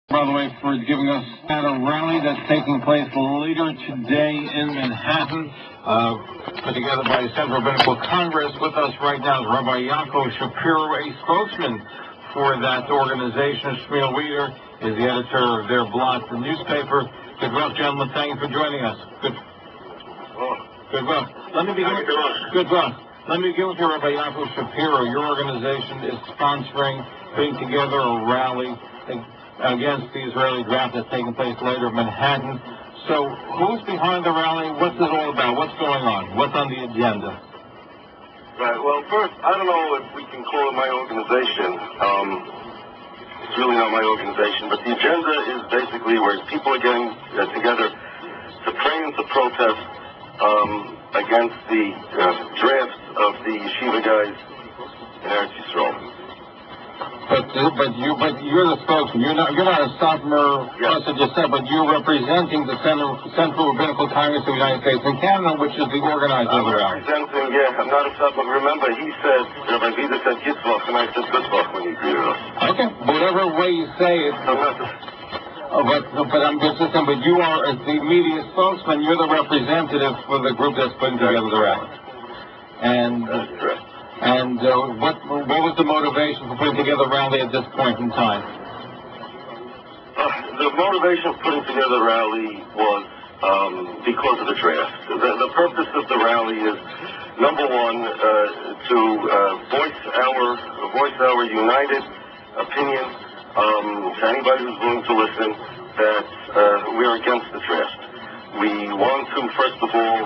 By the way, for giving us at a rally that's taking place later today in Manhattan, put together by the Zev Brenner Congress. With us right now is Rabbi Yaakov Shapiro, a spokesman for that organization. Shmiel Wieder is the editor of their Blatt, the newspaper. Good luck, gentlemen. Thank you for joining us. Good luck. Let me begin with Rabbi Yaakov Shapiro. Your organization is sponsoring, putting together a rally against the Israeli draft that's taking place later in Manhattan. So who's behind the rally? What's it all about? What's going on? What's on the agenda? Right. Well, first, I don't know if we can call it my organization. It's really not my organization, but the agenda is basically where people are getting together to pray and to protest against the draft of the yeshiva guys in Eretz Yisrael. But you're the spokesman. You're not a sophomore person just said, but you're representing the Central Rabbinical Congress of the United States and Canada, which is the organizer of the rally. I'm not a sophomore. Remember, he said, Rabbi Vida said Yitzvach, and I said Yitzvach when he greeted us. Okay, whatever way you say it. But I'm just saying, but you are, as the media spokesman, you're the representative for the group that's putting together the rally. And that's correct. And what was the motivation for putting together a rally at this point in time? The motivation for putting together a rally was because of the draft. The purpose of the rally is, number one, to voice our united opinion to anybody who's willing to listen that we're against the draft. We want to, first of all,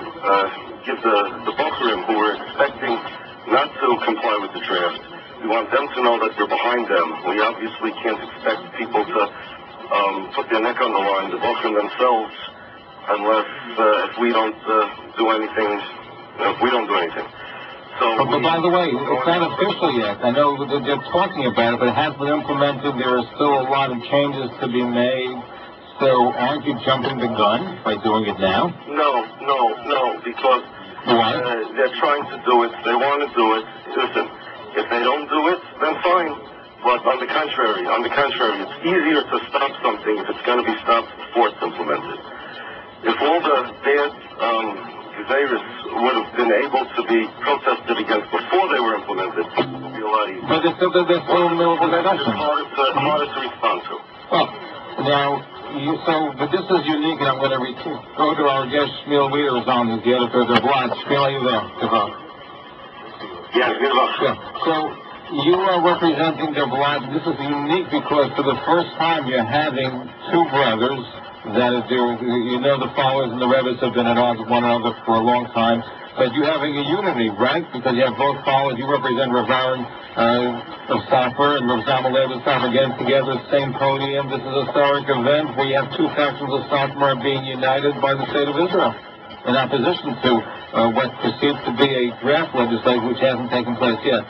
give the Bochurim who are expecting not to comply with the draft. We want them to know that we're behind them. We obviously can't expect people to put their neck on the line, the Bochurim themselves, unless if we don't do anything. So, but by the way, it's not official yet. I know they're talking about it, but it hasn't been implemented. There are still a lot of changes to be made. So aren't you jumping the gun by doing it now? No, because they're trying to do it. They want to do it. Listen, if they don't do it, then fine. But on the contrary, it's easier to stop something if it's going to be stopped before it's implemented. If all the bad Gezeirus would have been able to be protested against before they were implemented, it would be a lot easier. But it's still the It's harder to respond to. Well, now, but this is unique, and I'm going to go to our guest, Shmiel Wieder, who's on, who's the editor of the Blatt. Shmiel, are you there? Yes, good luck. Yeah. So you are representing the Blatt. This is unique because for the first time you're having two brothers that is there. You know the followers and the Rebbes have been at odds with one another for a long time. But you're having a unity, right? Because you have both followers. You represent Rav Aaron of Safer and Rav Zamalek of Safer getting together, same podium. This is a historic event where you have two factions of Safer being united by the state of Israel in opposition to what perceived to be a draft legislation which hasn't taken place yet.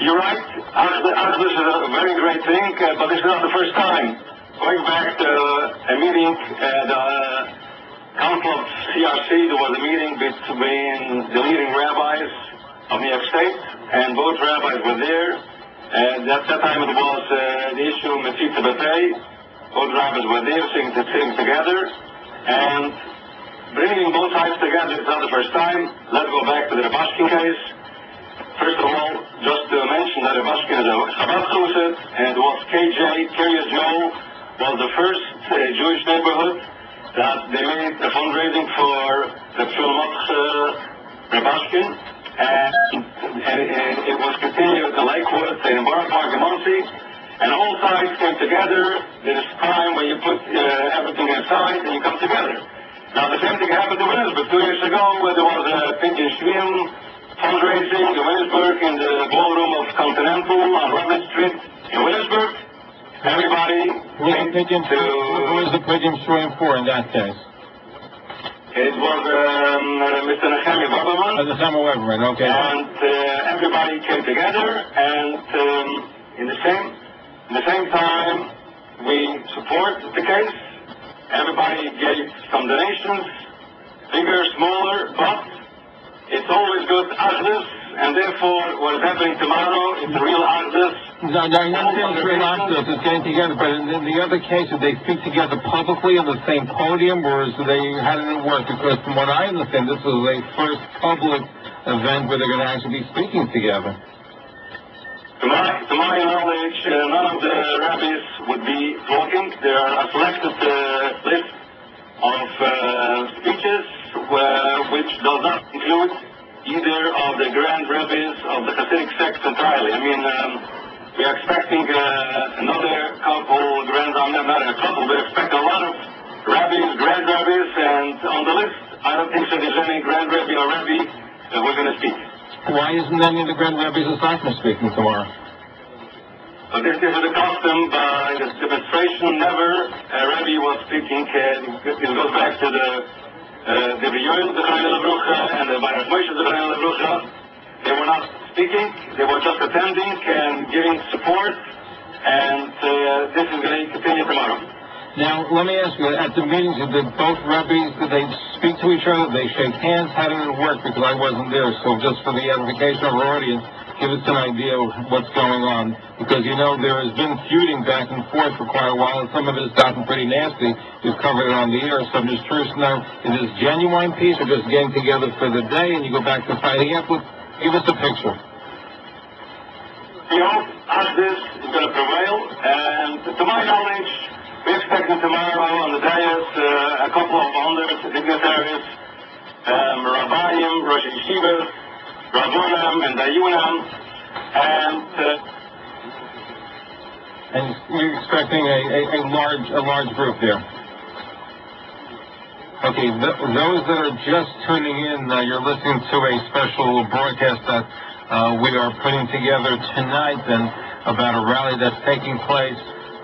You're right. This is a very great thing, but this is not the first time. Going back to a meeting at the Council of CRC, there was a meeting between the leading rabbis of New York State, and both rabbis were there. And at that time it was the issue of Metzitza B'Pei. Both rabbis were there sitting together, and bringing both sides together is not the first time. Let's go back to the Rebashkin case. First of all, just to mention that Rebashkin is a Chabad Chused, and it was Kiryas Joel was the first Jewish neighborhood that they made a fundraising for the Pshulmot Rebashkin, and it was continued to Lakewood, in Borough Park, and Monsey, and all sides came together. There's time when you put everything aside and you come together. Now the same thing happened in Williamsburg 2 years ago, where there was a Pink and Shmiel fundraising in Williamsburg in the ballroom of Continental on Robert Street in Williamsburg. Everybody who was the pigeon showing for in that case? It was Mr. Nechemia Weberman. Okay. And everybody came together, and in the same time, we support the case. Everybody gave some donations, bigger, smaller, but it's always good Agnes, and therefore what is happening tomorrow is a real Agnes. No, I understand Israel Orthodox is getting together, but in the other case, did they speak together publicly on the same podium, or how did it work? Because from what I understand, this was a first public event where they're going to actually be speaking together. To my knowledge, none of the rabbis would be talking. There are a selected list of speeches which does not include either of the grand rabbis of the Hasidic sects entirely. I mean, we are expecting another couple not a couple, we expect a lot of rabbis, grand rabbis, and on the list, I don't think so there's any grand rabbi or rabbi that we're going to speak. Why isn't any of the grand rabbis aside from speaking tomorrow? But this is the custom by the demonstration. Never a rabbi was speaking. It goes back to the Yoel Zechariah Lebrucha and the Baruch Moshe Zechariah Lebrucha. They were not speaking. They were just attending and giving support. And this is going to continue tomorrow. Now, let me ask you, at the meetings, did both rabbis, did they speak to each other? Did they shake hands? How did it work? Because I wasn't there. So just for the edification of our audience, give us an idea of what's going on. Because, you know, there has been feuding back and forth for quite a while, and some of it has gotten pretty nasty. We've covered it on the air. So I'm just curious to know, is this genuine peace or just getting together for the day and you go back to fighting afterwards? Give us a picture. You know, as this is going to prevail, and to my knowledge, we're expecting tomorrow on the dais a couple of hundred dignitaries, Rabbayim, Rosh Yeshivas, Rabbonim, and Dayunim, and you're expecting a large group there. Okay, those that are just tuning in, you're listening to a special broadcast that we are putting together tonight and about a rally that's taking place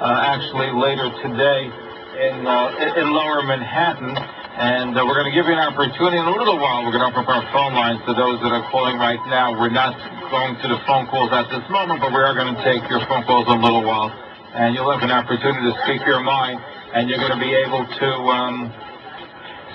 actually later today in Lower Manhattan. And we're going to give you an opportunity in a little while. We're going to open up our phone lines to those that are calling right now. We're not going to the phone calls at this moment, but we are going to take your phone calls in a little while. And you'll have an opportunity to speak your mind, and you're going to be able to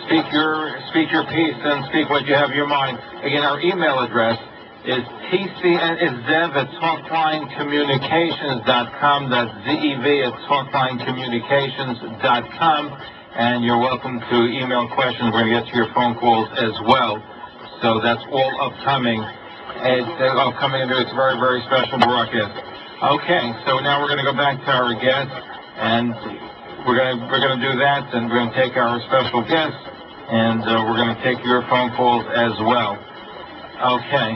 speak your piece and speak what you have in your mind. Again, our email address is tcn@talklinecommunications.com. That's ZEV@talklinecommunications.com. And you're welcome to email questions. We're going to get to your phone calls as well. So that's all upcoming. It's upcoming, and it's a very, very special broadcast. Okay, so now we're going to go back to our guest, and we're going to do that, and we're going to take our special guest, and we're going to take your phone calls as well. Okay,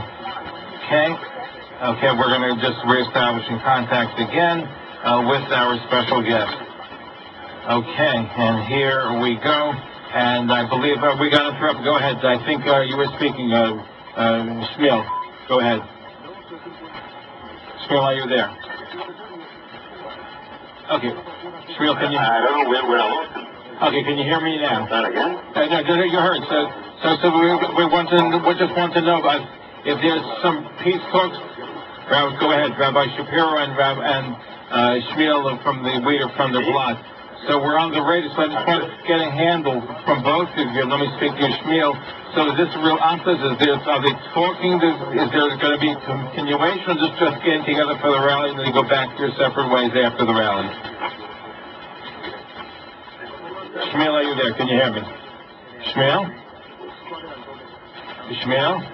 we're going to just reestablishing contact again with our special guest. Okay, and here we go. And I believe we got interrupted. Go ahead. I think you were speaking, Shmiel. Go ahead. Shmiel, are you there? Okay. Shmiel, can you? I don't know where I lost him. Okay, can you hear me now? That again? No, you heard. So we just want to know if there's some peace talks. Go ahead, Rabbi Shapiro and Shmiel from the Wieder from the Blatt. So we're on the radio, so I just want to get a handle from both of you. Let me speak to you, Shmiel. So is this real emphasis? Are they talking? Is there going to be continuation, or just getting together for the rally and then you go back to your separate ways after the rally? Shmiel, are you there? Can you hear me? Shmiel? Shmiel?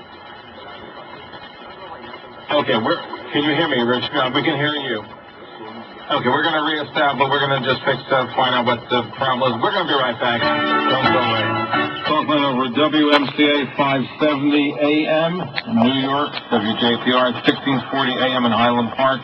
Okay, can you hear me, Shmiel? We can hear you. Okay, we're going to reestablish. We're going to just find out what the problem is. We're going to be right back. Don't go away. Talking over WMCA 570 AM, New York, WJPR 1640 AM in Highland Park,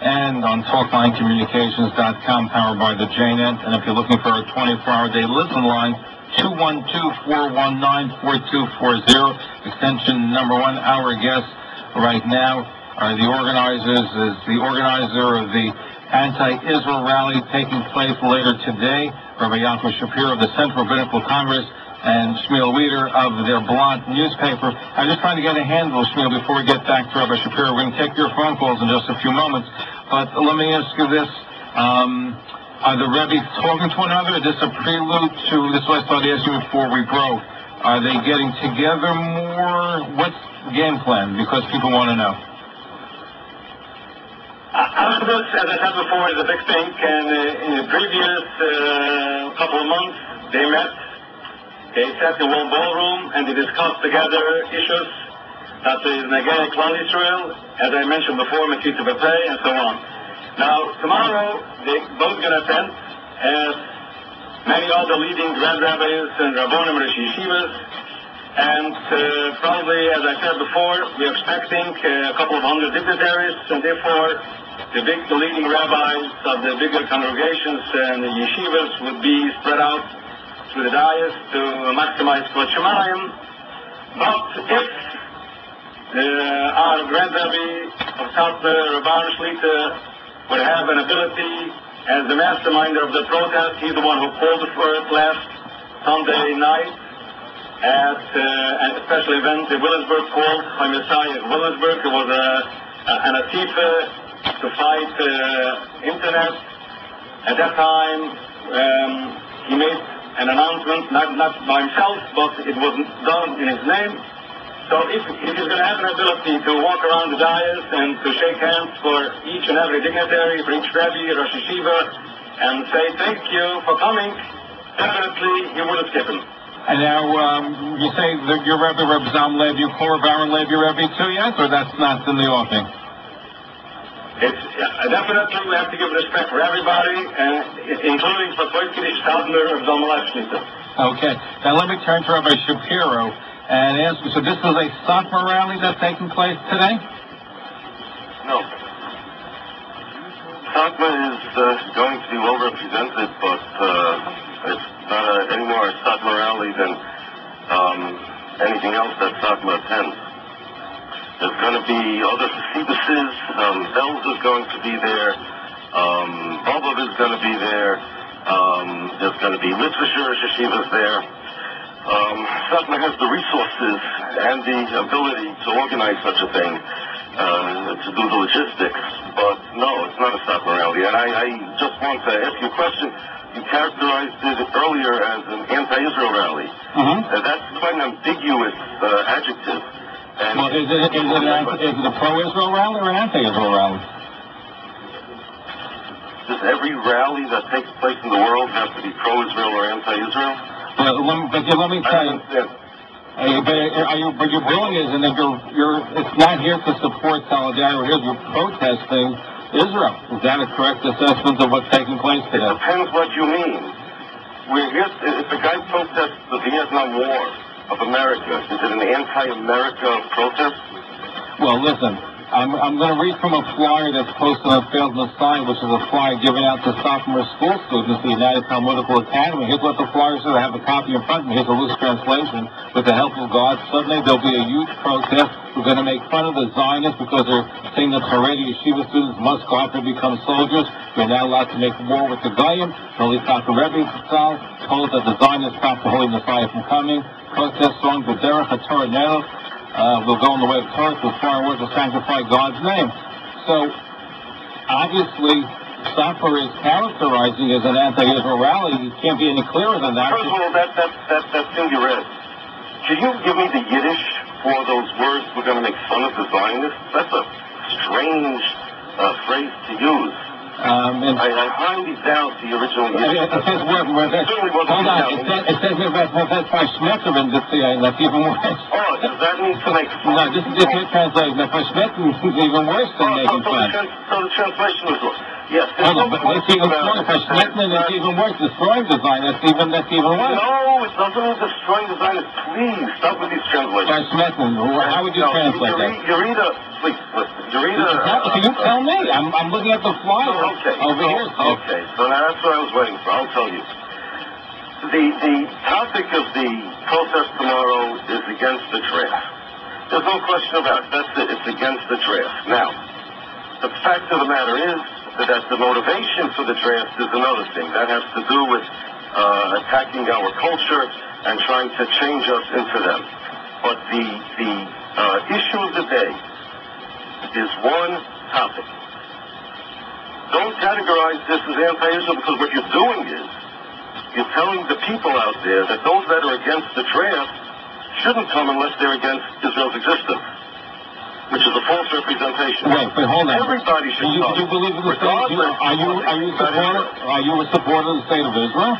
and on TalklineCommunications.com, powered by the JNet. And if you're looking for a 24-hour day listen line, 212-419-4240, extension number 1. Our guest right now are the organizers. Is the organizer of the anti-Israel rally taking place later today, Rabbi Yaakov Shapiro of the Central Rabbinical Congress, and Shmiel Wieder of their Blatt newspaper. I'm just trying to get a handle, Shmiel, before we get back to Rabbi Shapiro. We're going to take your phone calls in just a few moments, but let me ask you this. Are the rabbis talking to one another? Is this a prelude to, this is what I started asking before we broke. Are they getting together more? What's the game plan? Because people want to know. As Congress, as I said before, is a big thing, and in the previous couple of months, they met, they sat in one ballroom, and they discussed together issues that is Negei Klal Israel, as I mentioned before, Metzit B'Pei, and so on. Now, tomorrow, they both going to attend, as many other leading Grand Rabbis and Rabbonim and Rosh Yeshivas, and probably, as I said before, we're expecting a couple of hundred dignitaries, and therefore the leading rabbis of the bigger congregations and the yeshivas would be spread out through the dais to maximize Kvod Shemayim. But if our Grand Rabbi of Satmar, Rabban Shlita, would have an ability as the masterminder of the protest, he's the one who called for it last Sunday night, at a special event in Williamsburg called by Messiah Williamsburg. It was an atifa to fight internet. At that time, he made an announcement, not by himself, but it wasn't done in his name. So if he's going to have an ability to walk around the dais and to shake hands for each and every dignitary, for each Rebbe, Rosh Yeshiva, and say thank you for coming, definitely he wouldn't skip him. And now, you say that your Rebbe, Reb Zalman Lev, you call Reb Aaron Lev your Rebbe too yet, or that's not in the offing? It's definitely we have to give respect for everybody, including for Kiddush Sadler of Zalman Lev Shlita. Okay. Now let me turn to Rabbi Shapiro and ask you, so this is a Satmar rally that's taking place today? No. Satmar is going to be well represented, but it's not any more a Satmar rally than anything else that Satmar attends. There's going to be other Hasiduses, Belz is going to be there, Bobov is going to be there, there's going to be Litvisher Yeshivas there. Satmar has the resources and the ability to organize such a thing, to do the logistics, but no, it's not a Satmar rally. And I just want to ask you a question. You characterized it earlier as an anti-Israel rally. That's quite an ambiguous adjective. And well, is it a pro-Israel rally or an anti-Israel rally? Does every rally that takes place in the world have to be pro-Israel or anti-Israel? Well, let me tell you. But your billing is, and it's not here to support solidarity. You're protesting Israel. Is that a correct assessment of what's taking place today? It depends what you mean. We're here, if the guy protests the Vietnam War of America, is it an anti-America protest? Well, listen, I'm going to read from a flyer that's posted on Field and the Sign, which is a flyer given out to sophomore school students at the United Talmudical Academy. Here's what the flyer says. I have a copy in front of me. Here's a loose translation. With the help of God, suddenly there'll be a huge protest. We're going to make fun of the Zionists because they're saying that Haredi Yeshiva students must go out and become soldiers. They're not allowed to make war with the Goyim. Holy Dr. Rebbe Tzal told that the Zionists stopped the Holy Messiah from coming. Protest song, the Derech HaTorah Nero. Will go in the way of Torah with foreign words to sanctify God's name. So, obviously, Satmar is characterizing as an anti-Israel rally. You can't be any clearer than that. First of all, that thing you read, can you give me the Yiddish for those words, we're going to make fun of the Zionists? That's a strange phrase to use. I highly doubt the original Yiddish. It says hold on, it says that's by Schmetterin, that's even worse. Oh, does that mean to make fun? No, this is just translation. Now, for Schmetterin, it's even worse than making fun. So the translation is wrong. Yes. Hold on, but it's even worse. For Schmetterin, it's even worse. Destroying design, that's even worse. No, it doesn't mean destroying design. Please, stop with these translations. By Schmetterin, how would you translate that? You read a... Please, listen. You read a... Can you tell me? I'm looking at the flyer over here. Okay, so now that's what I was waiting for. I'll tell you. The topic of the protest tomorrow is against the draft. There's no question about it. That's it. It's against the draft. Now, the fact of the matter is that the motivation for the draft is another thing. That has to do with attacking our culture and trying to change us into them. But the issue of the day is one topic. Don't categorize this as anti-Israel, because what you're doing is you're telling the people out there that those that are against the draft shouldn't come unless they're against Israel's existence. which is a false representation. Wait, but hold on. Everybody should know. Do you believe in the state? Are you a supporter of the state of Israel?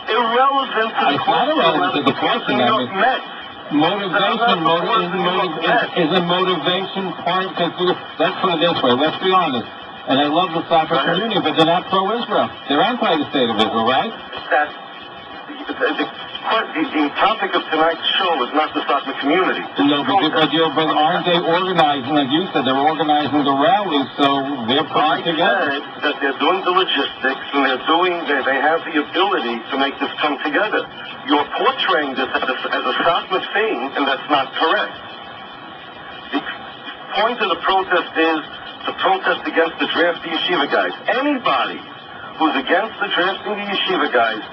Irrelevant to the It's not irrelevant to the question. New York Mets. Isn't motivation part? Let's put it this way. Let's be honest. And I love the soccer community, but they're not pro-Israel. They're anti the state of Israel, right? The topic of tonight's show is not the soccer community. No, but aren't they organizing, like you said, they're organizing the rallies, so they're putting it together. I said that they're doing the logistics, and they have the ability to make this come together. You're portraying this as a soccer thing, and that's not correct. The point of the protest is to protest against the drafty yeshiva guys. Anybody who's against the drafting the yeshiva guys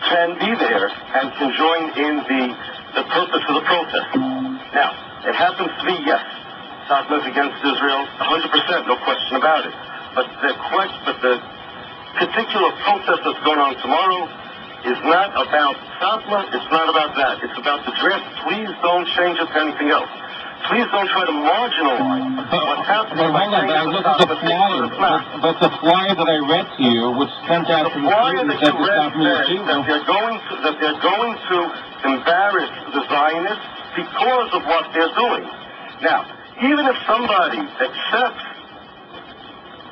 can be there and can join in the purpose of the protest. Now, it happens to be, yes, Satmar's against Israel, 100%, no question about it. But the particular protest that's going on tomorrow is not about Satmar, it's not about that. It's about the draft. Please don't change it to anything else. Please don't try to marginalize what's happening. But hold on, I looked at the flyer. But the flyer that I read to you, which sent out to the students at the Satmar Yeshiva, that they're going to embarrass the Zionists because of what they're doing. Now, even if somebody accepts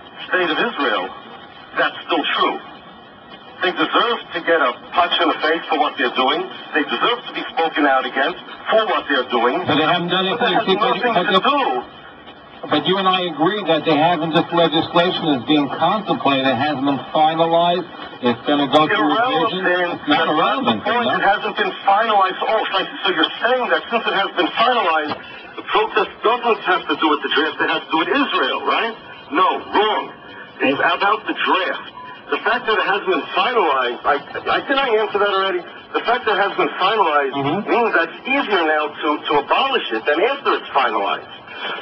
the state of Israel, that's still true. They deserve to get a punch in the face for what they're doing. They deserve to be spoken out against for what they're doing. But they haven't done it. But that has nothing to do. But you and I agree that they haven't. This legislation is being contemplated. It hasn't been finalized. It's going to go through revision. It's not irrelevant. It hasn't been finalized. Oh, so you're saying that since it has been finalized, the protest doesn't have to do with the draft. It has to do with Israel, right? No, wrong. It's about the draft. The fact that it hasn't been finalized, did I answer that already? The fact that it hasn't been finalized means that it's easier now to abolish it than after it's finalized.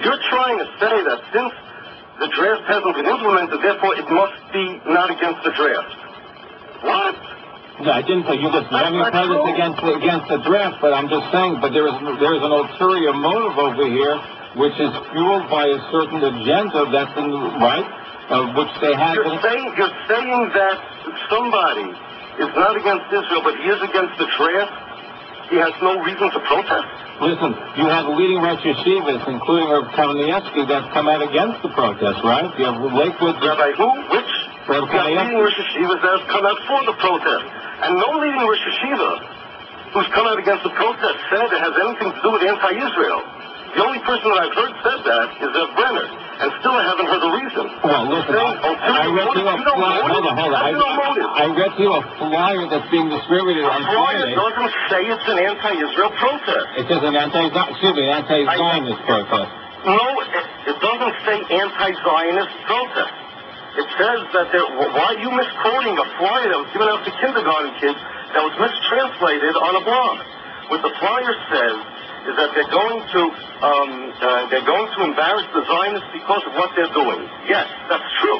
You're trying to say that since the draft hasn't been implemented, therefore it must be not against the draft. What? No, I didn't say you just against the draft, but I'm just saying, but there is an ulterior motive over here, which is fueled by a certain agenda that's in the right. Which they have. You're saying that somebody is not against Israel, but he is against the draft. He has no reason to protest. Listen, you have leading Rosh Yeshivas, including Rav Kanievsky, that's come out against the protest, right? You have Lakewood. Rabbi who? Which? Rav leading Rosh Yeshivas that have come out for the protest, and no leading Rosh Yeshiva who's come out against the protest said it has anything to do with anti-Israel. The only person that I've heard said that is Zev Brenner. And still I haven't heard a reason. Well, listen, I read to you a flyer. Hold on. I read to you a flyer that's being distributed on Friday. The flyer doesn't say it's an anti-Israel protest. It says an anti-Zionist protest. No, it doesn't say anti-Zionist protest. It says that why are you misquoting a flyer that was given out to kindergarten kids that was mistranslated on a blog? What the flyer says is that they're going to embarrass the Zionists because of what they're doing. Yes, that's true.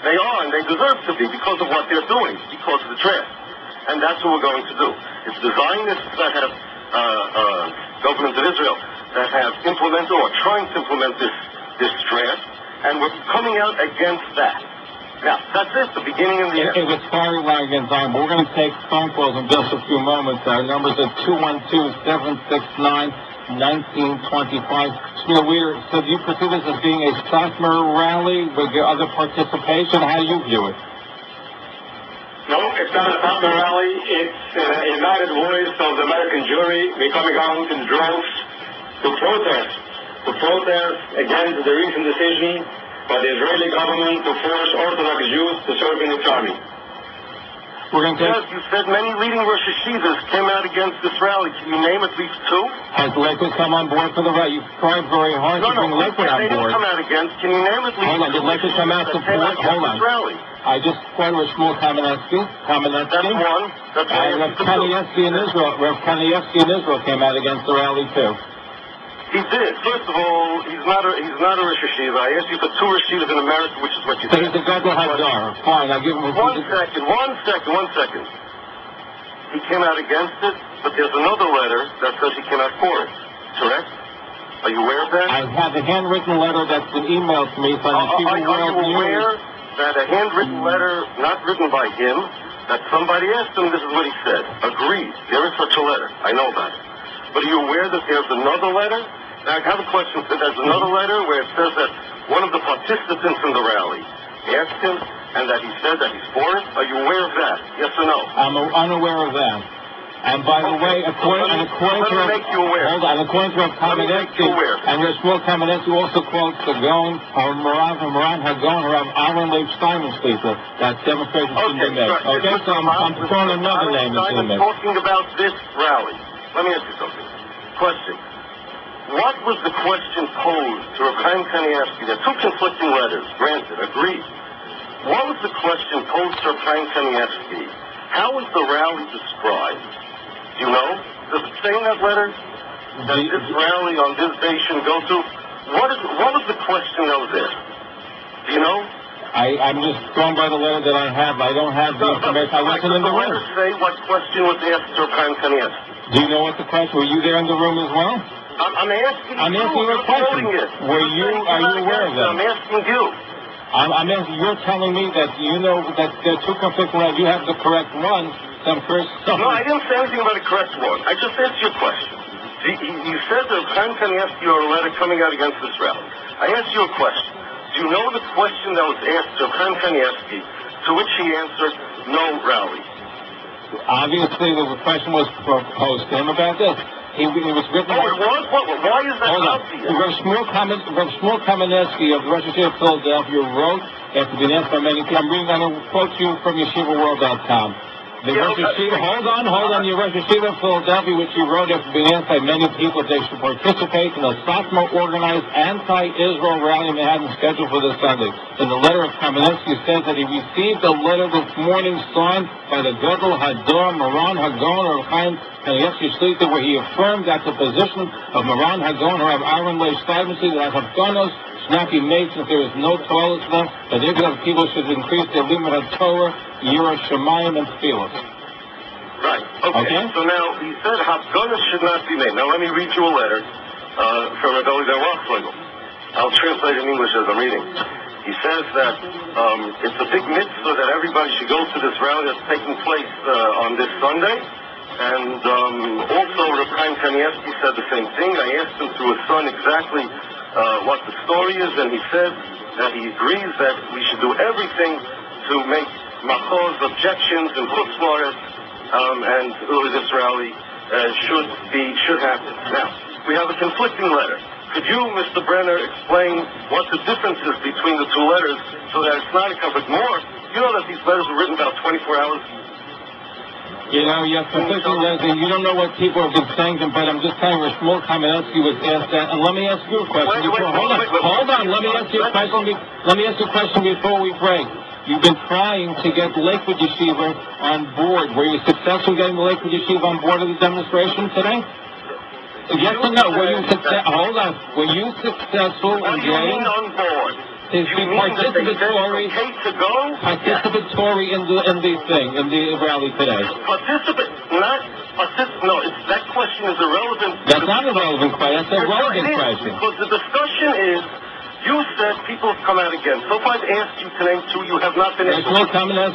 They are, and they deserve to be because of what they're doing, because of the draft. And that's what we're going to do. It's the Zionists that have government of Israel that have implemented or trying to implement this draft, and we're coming out against that. Now, that's it, the beginning and the end. It was firing line against Zion. We're going to take phone calls in just a few moments. Our numbers are 212-769-1925. Shmiel Wieder, so do you perceive this as being a Satmar rally with your other participation? How do you view it? No, it's not a Satmar rally. It's a united voice of the American jury. We're coming out in droves to protest against the recent decision by the Israeli government to force Orthodox Jews to serve in its army. We're going to you said many leading Rosh Yeshivas came out against this rally. Can you name at least two? Has Lakewood come on board for the rally? You've tried very hard to bring Lakewood on board. They didn't come out against. Can you name at least Hold on, did Lakewood come out to support? Hold on. I just quoted with Shmuel Kamenetsky. That's one. That's Rav Kanievsky in Israel came out against the rally too. He did. First of all, he's not a Rosh Yeshiva. I asked you for two Rosh Yeshivas in America, which is what you said. He's a Gadol Hadar. Fine, I'll give him One second. He came out against it, but there's another letter that says he came out for it. Correct? Are you aware of that? I have a handwritten letter that's been emailed to me from the Yeshiva Are World you aware News. that a handwritten letter, not written by him, that somebody asked him, this is what he said, agreed. There is such a letter. I know that. But are you aware that there's another letter? Now, I have a question. There's another letter where it says that one of the participants in the rally asked him, and that he said that he's for it. Are you aware of that? Yes or no? I'm unaware of that. And by the way, according to Kamenetsky, and Shmiel Kamenetsky also quotes the Gaon, Moran HaGaon, Rav Aaron Leib Steinman's people, that demonstration shouldn't be made. Okay, so I'm throwing another name into the mix. I'm talking about this rally. Let me ask you something. Question. What was the question posed to Rav Chaim Kanievsky? There are two conflicting letters, granted, agreed. What was the question posed to Rav Chaim Kanievsky? How was the rally described? Do you know? Does it say in that letter that this rally on this day should go to? What was the question that was asked? Do you know? I'm just going by the letter that I have. I don't have the information. I wasn't in the room. Does the letter say what question was asked to Rav Chaim Kanievsky? Do you know what the question? Were you there in the room as well? I'm asking you. I'm asking you a question. Are you aware of that? I'm asking you. I'm asking. You're telling me that you know that there are two conflicting letters. You have the correct one. No, I didn't say anything about a correct one. I just asked you a question. You said that Chaim Kanievsky wrote a letter coming out against this rally. I asked you a question. Do you know the question that was asked to Chaim Kanievsky, to which he answered, no rally? Obviously, the question was posed to him about this. It was written. Oh, it was? Why is that obvious? Rav Shmuel Kamenetsky of the Rosh Yeshiva of Philadelphia wrote, after being asked by many people, I'm going to quote you from YeshivaWorld.com. The Rosh Yeshiva, hold on, your Rosh Yeshiva of Philadelphia, which he wrote after being asked by many people if they should participate in a Satmar-organized anti-Israel rally in Manhattan scheduled for this Sunday. In the letter of Kamenetsky says that he received a letter this morning signed by the Gadol Hador, Moran HaGaon, or Chaim Kanievsky Shlita, where he affirmed that the position of Moran HaGaon, or of Aaron Leib Steinman, that Hafganos should not be made since there is no toilets left, that the Israel people should increase their limit of Torah, Yira Shemayim, and Tefillah. Right. Okay. So now, he said Hafganos should not be made. Now let me read you a letter from Rabbi Rothflegel. I'll translate in English as I'm reading. He says that it's a big mitzvah that everybody should go to this rally that's taking place on this Sunday. And also, Rav Chaim Kanievsky said the same thing. I asked him through his son exactly what the story is, and he said that he agrees that we should do everything to make Macho's objections and chutzlaret, and this rally should happen. Now, we have a conflicting letter. Could you, Mr. Brenner, explain what the difference is between the two letters so that it's not a conflict? More, you know that these letters were written about 24 hours. You know, yes, conflicting letters, and you don't know what people have been saying, but I'm just telling you, Shmuel Kamenetsky was asked that, and let me ask you a question. Hold on. Let me ask you a question before we break. You've been trying to get Lakewood Yeshiva on board. Were you successful getting the Lakewood Yeshiva on board of the demonstration today? Yes or no? Were you successful? Hold on. Were you successful in getting on board? His participatory in the rally today? No, that question is irrelevant. That's not a relevant question. That's a relevant question. Because the discussion is, you said people have come out again. So if I've asked you to name two, you have not been able to.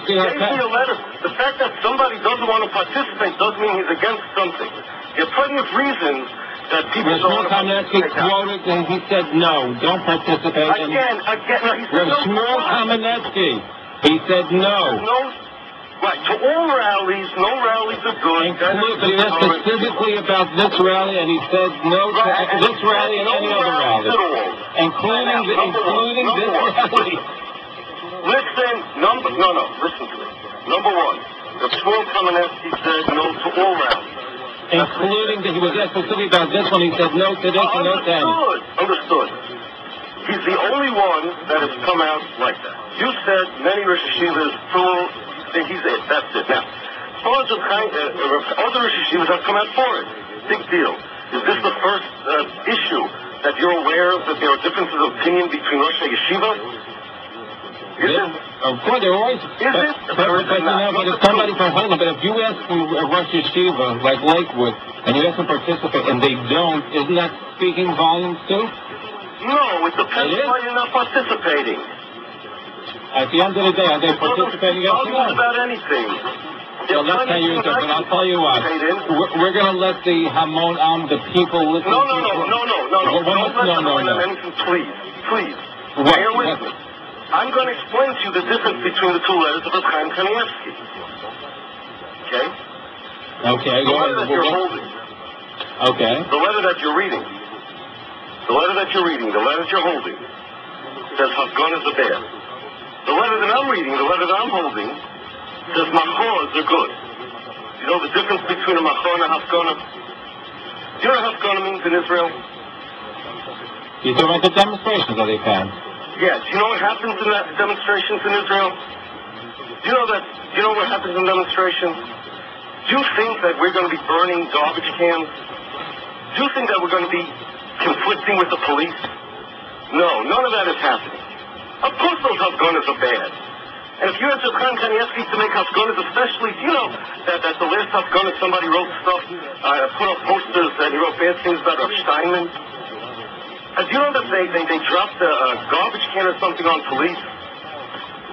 Gave me a letter. The fact that somebody doesn't want to participate doesn't mean he's against something. There are plenty of reasons that people don't want to participate. Quoted and he said no, don't participate. Again, no, he said no. Shmuel Kamenetsky, he said no. Right, to all rallies, no rallies are good. He asked specifically about this rally, and he said no to this rally and any other rally, including this rally. Listen to me. Number one, the Shmuel Kamenetsky said no to all rallies. Including that he was asked specifically about this one, he said no to this and no to any. Understood. He's the only one that has come out like that. You said many Rosh Yeshivas, he's it. That's it. Now, as far as other Rosh Yeshivas have come out for it. Big deal. Is this the first issue that you're aware of, that there are differences of opinion between Rosh Yeshiva? Of course, they're always... Is it? But if somebody from Holland, but if you ask a Rosh Yeshiva, like Lakewood, and you ask them to participate, and they don't, isn't that speaking volumes too? No, it depends why you're not participating. At the end of the day, are they participating? Yes or no? About anything. Well, that's how you do it, but I'll tell you what. We're going to let the Hamon the people listen No. Don't let them anything, please. Bear with me. I'm going to explain to you the difference between the two letters of Chaim Kanievsky. Okay? Okay, the letter that you're holding. Okay. The letter that you're reading. The letter that you're reading, the letter that you're holding, says Hafganah is a bear. The letter that I'm reading, the letter that I'm holding, says Machos are good. You know the difference between a Machor and a Hafganah? Do you know what Hafganah means in Israel? You're talking about the demonstrations that they've had. Yeah, do you know what happens in that demonstrations in Israel? Do you know what happens in demonstrations? Do you think that we're going to be burning garbage cans? Do you think that we're going to be conflicting with the police? No, none of that is happening. Of course those Hafganahs are bad. And if you had to Chaim Kanievsky to make Hafganahs, especially, do you know that the last Hafganah somebody wrote stuff, put up posters that he wrote bad things about Rav Steinman? Do you know that they dropped a garbage can or something on police?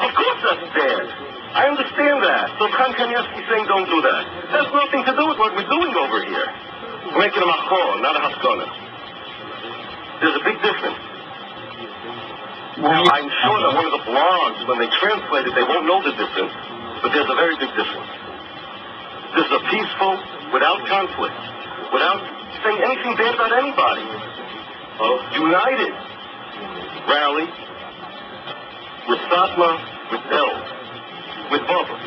Of course that's bad. I understand that. So Chaim Kanievsky saying don't do that. That has nothing to do with what we're doing over here. We're making a machor, not a Hafganah. There's a big difference. Now, I'm sure that one of the blogs, when they translate it, they won't know the difference, but there's a very big difference. This is a peaceful, without conflict, without saying anything bad about anybody, united rally with Satma, with El, with Baba,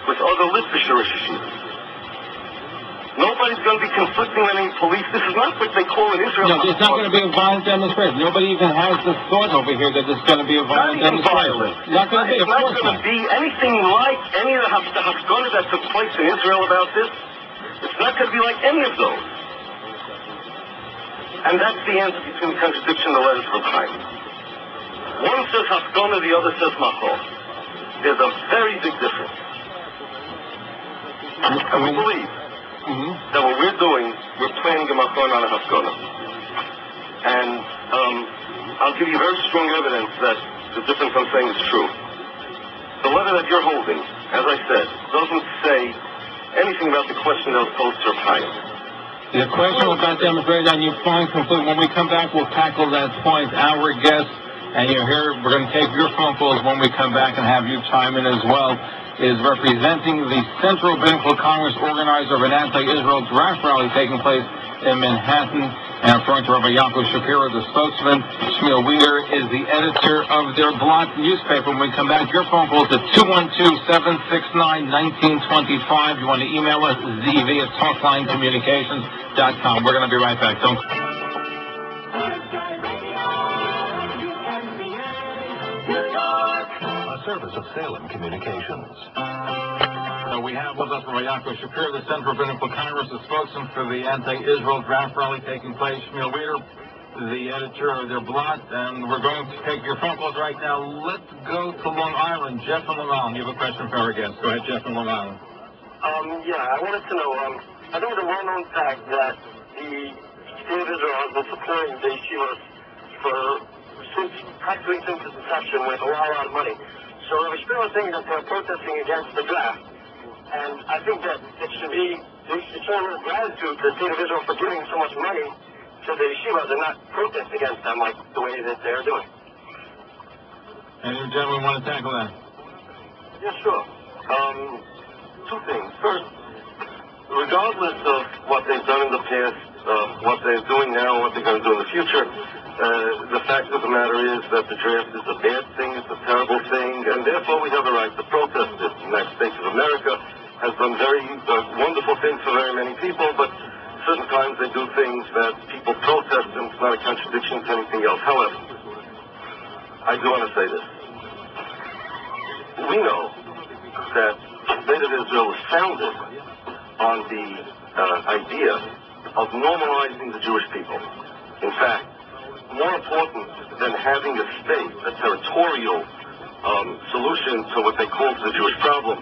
with other Litvisher Yeshivas. Nobody's going to be conflicting on any police. This is not what they call in Israel. No, it's not going to be a violent demonstration. Nobody even has the thought over here that it's going to be a violent demonstration. Not going to be. It's not going to be anything like any of the Hafganah that took place in Israel about this. It's not going to be like any of those. And that's the answer between the contradiction of the letters of Chaim. One says Hafganah, the other says Machor. There's a very big difference. And we believe that what we're doing, we're planning a Machor, not a Hafganah. And I'll give you very strong evidence that the difference I'm saying is true. The letter that you're holding, as I said, doesn't say anything about the question that was posed to Chaim. The question about demonstration, and you find complete. When we come back, we'll tackle that point. Our guest, and you're here, we're going to take your phone calls when we come back and have you chime in as well, is representing the Central Rabbinical Congress organizer of an anti-Israel draft rally taking place in Manhattan, and referring to Rabbi Yaakov Shapiro, the spokesman. Shmiel Wieder is the editor of their Blatt newspaper. When we come back, your phone calls at 212-769-1925. You want to email us, zv@talklinecommunications.com. We're going to be right back. Don't... A service of Salem Communications. We have with us Rabbi Yaakov Shapiro, the Central Rabbinical Congress, the spokesman for the anti-Israel draft rally taking place. Shmiel Wieder, the editor of their Blatt, and we're going to take your phone calls right now. Let's go to Long Island. Jeff in Long Island, you have a question for our guest. Go ahead, Jeff in Long Island. I wanted to know, I think it's a well-known fact that the state of Israel has been supporting the yeshivas practically since its inception with a lot of money. So Rabbi Shapiro is saying that they're protesting against the draft. And I think that it should be, they should show a little gratitude to the state of Israel for giving so much money to the yeshivas and not protest against them like the way that they're doing. And you gentlemen want to tackle that? Yeah, sure. Two things. First, regardless of what they've done in the past, what they're doing now, what they're going to do in the future, the fact of the matter is that the draft is a bad thing, it's a terrible thing, and therefore we have a right to protest it. The United States of America has done very wonderful things for very many people, but certain times they do things that people protest, and it's not a contradiction to anything else. However, I do want to say this. We know that the state of Israel was founded on the idea of normalizing the Jewish people. In fact, more important than having a state, a territorial solution to what they called the Jewish problem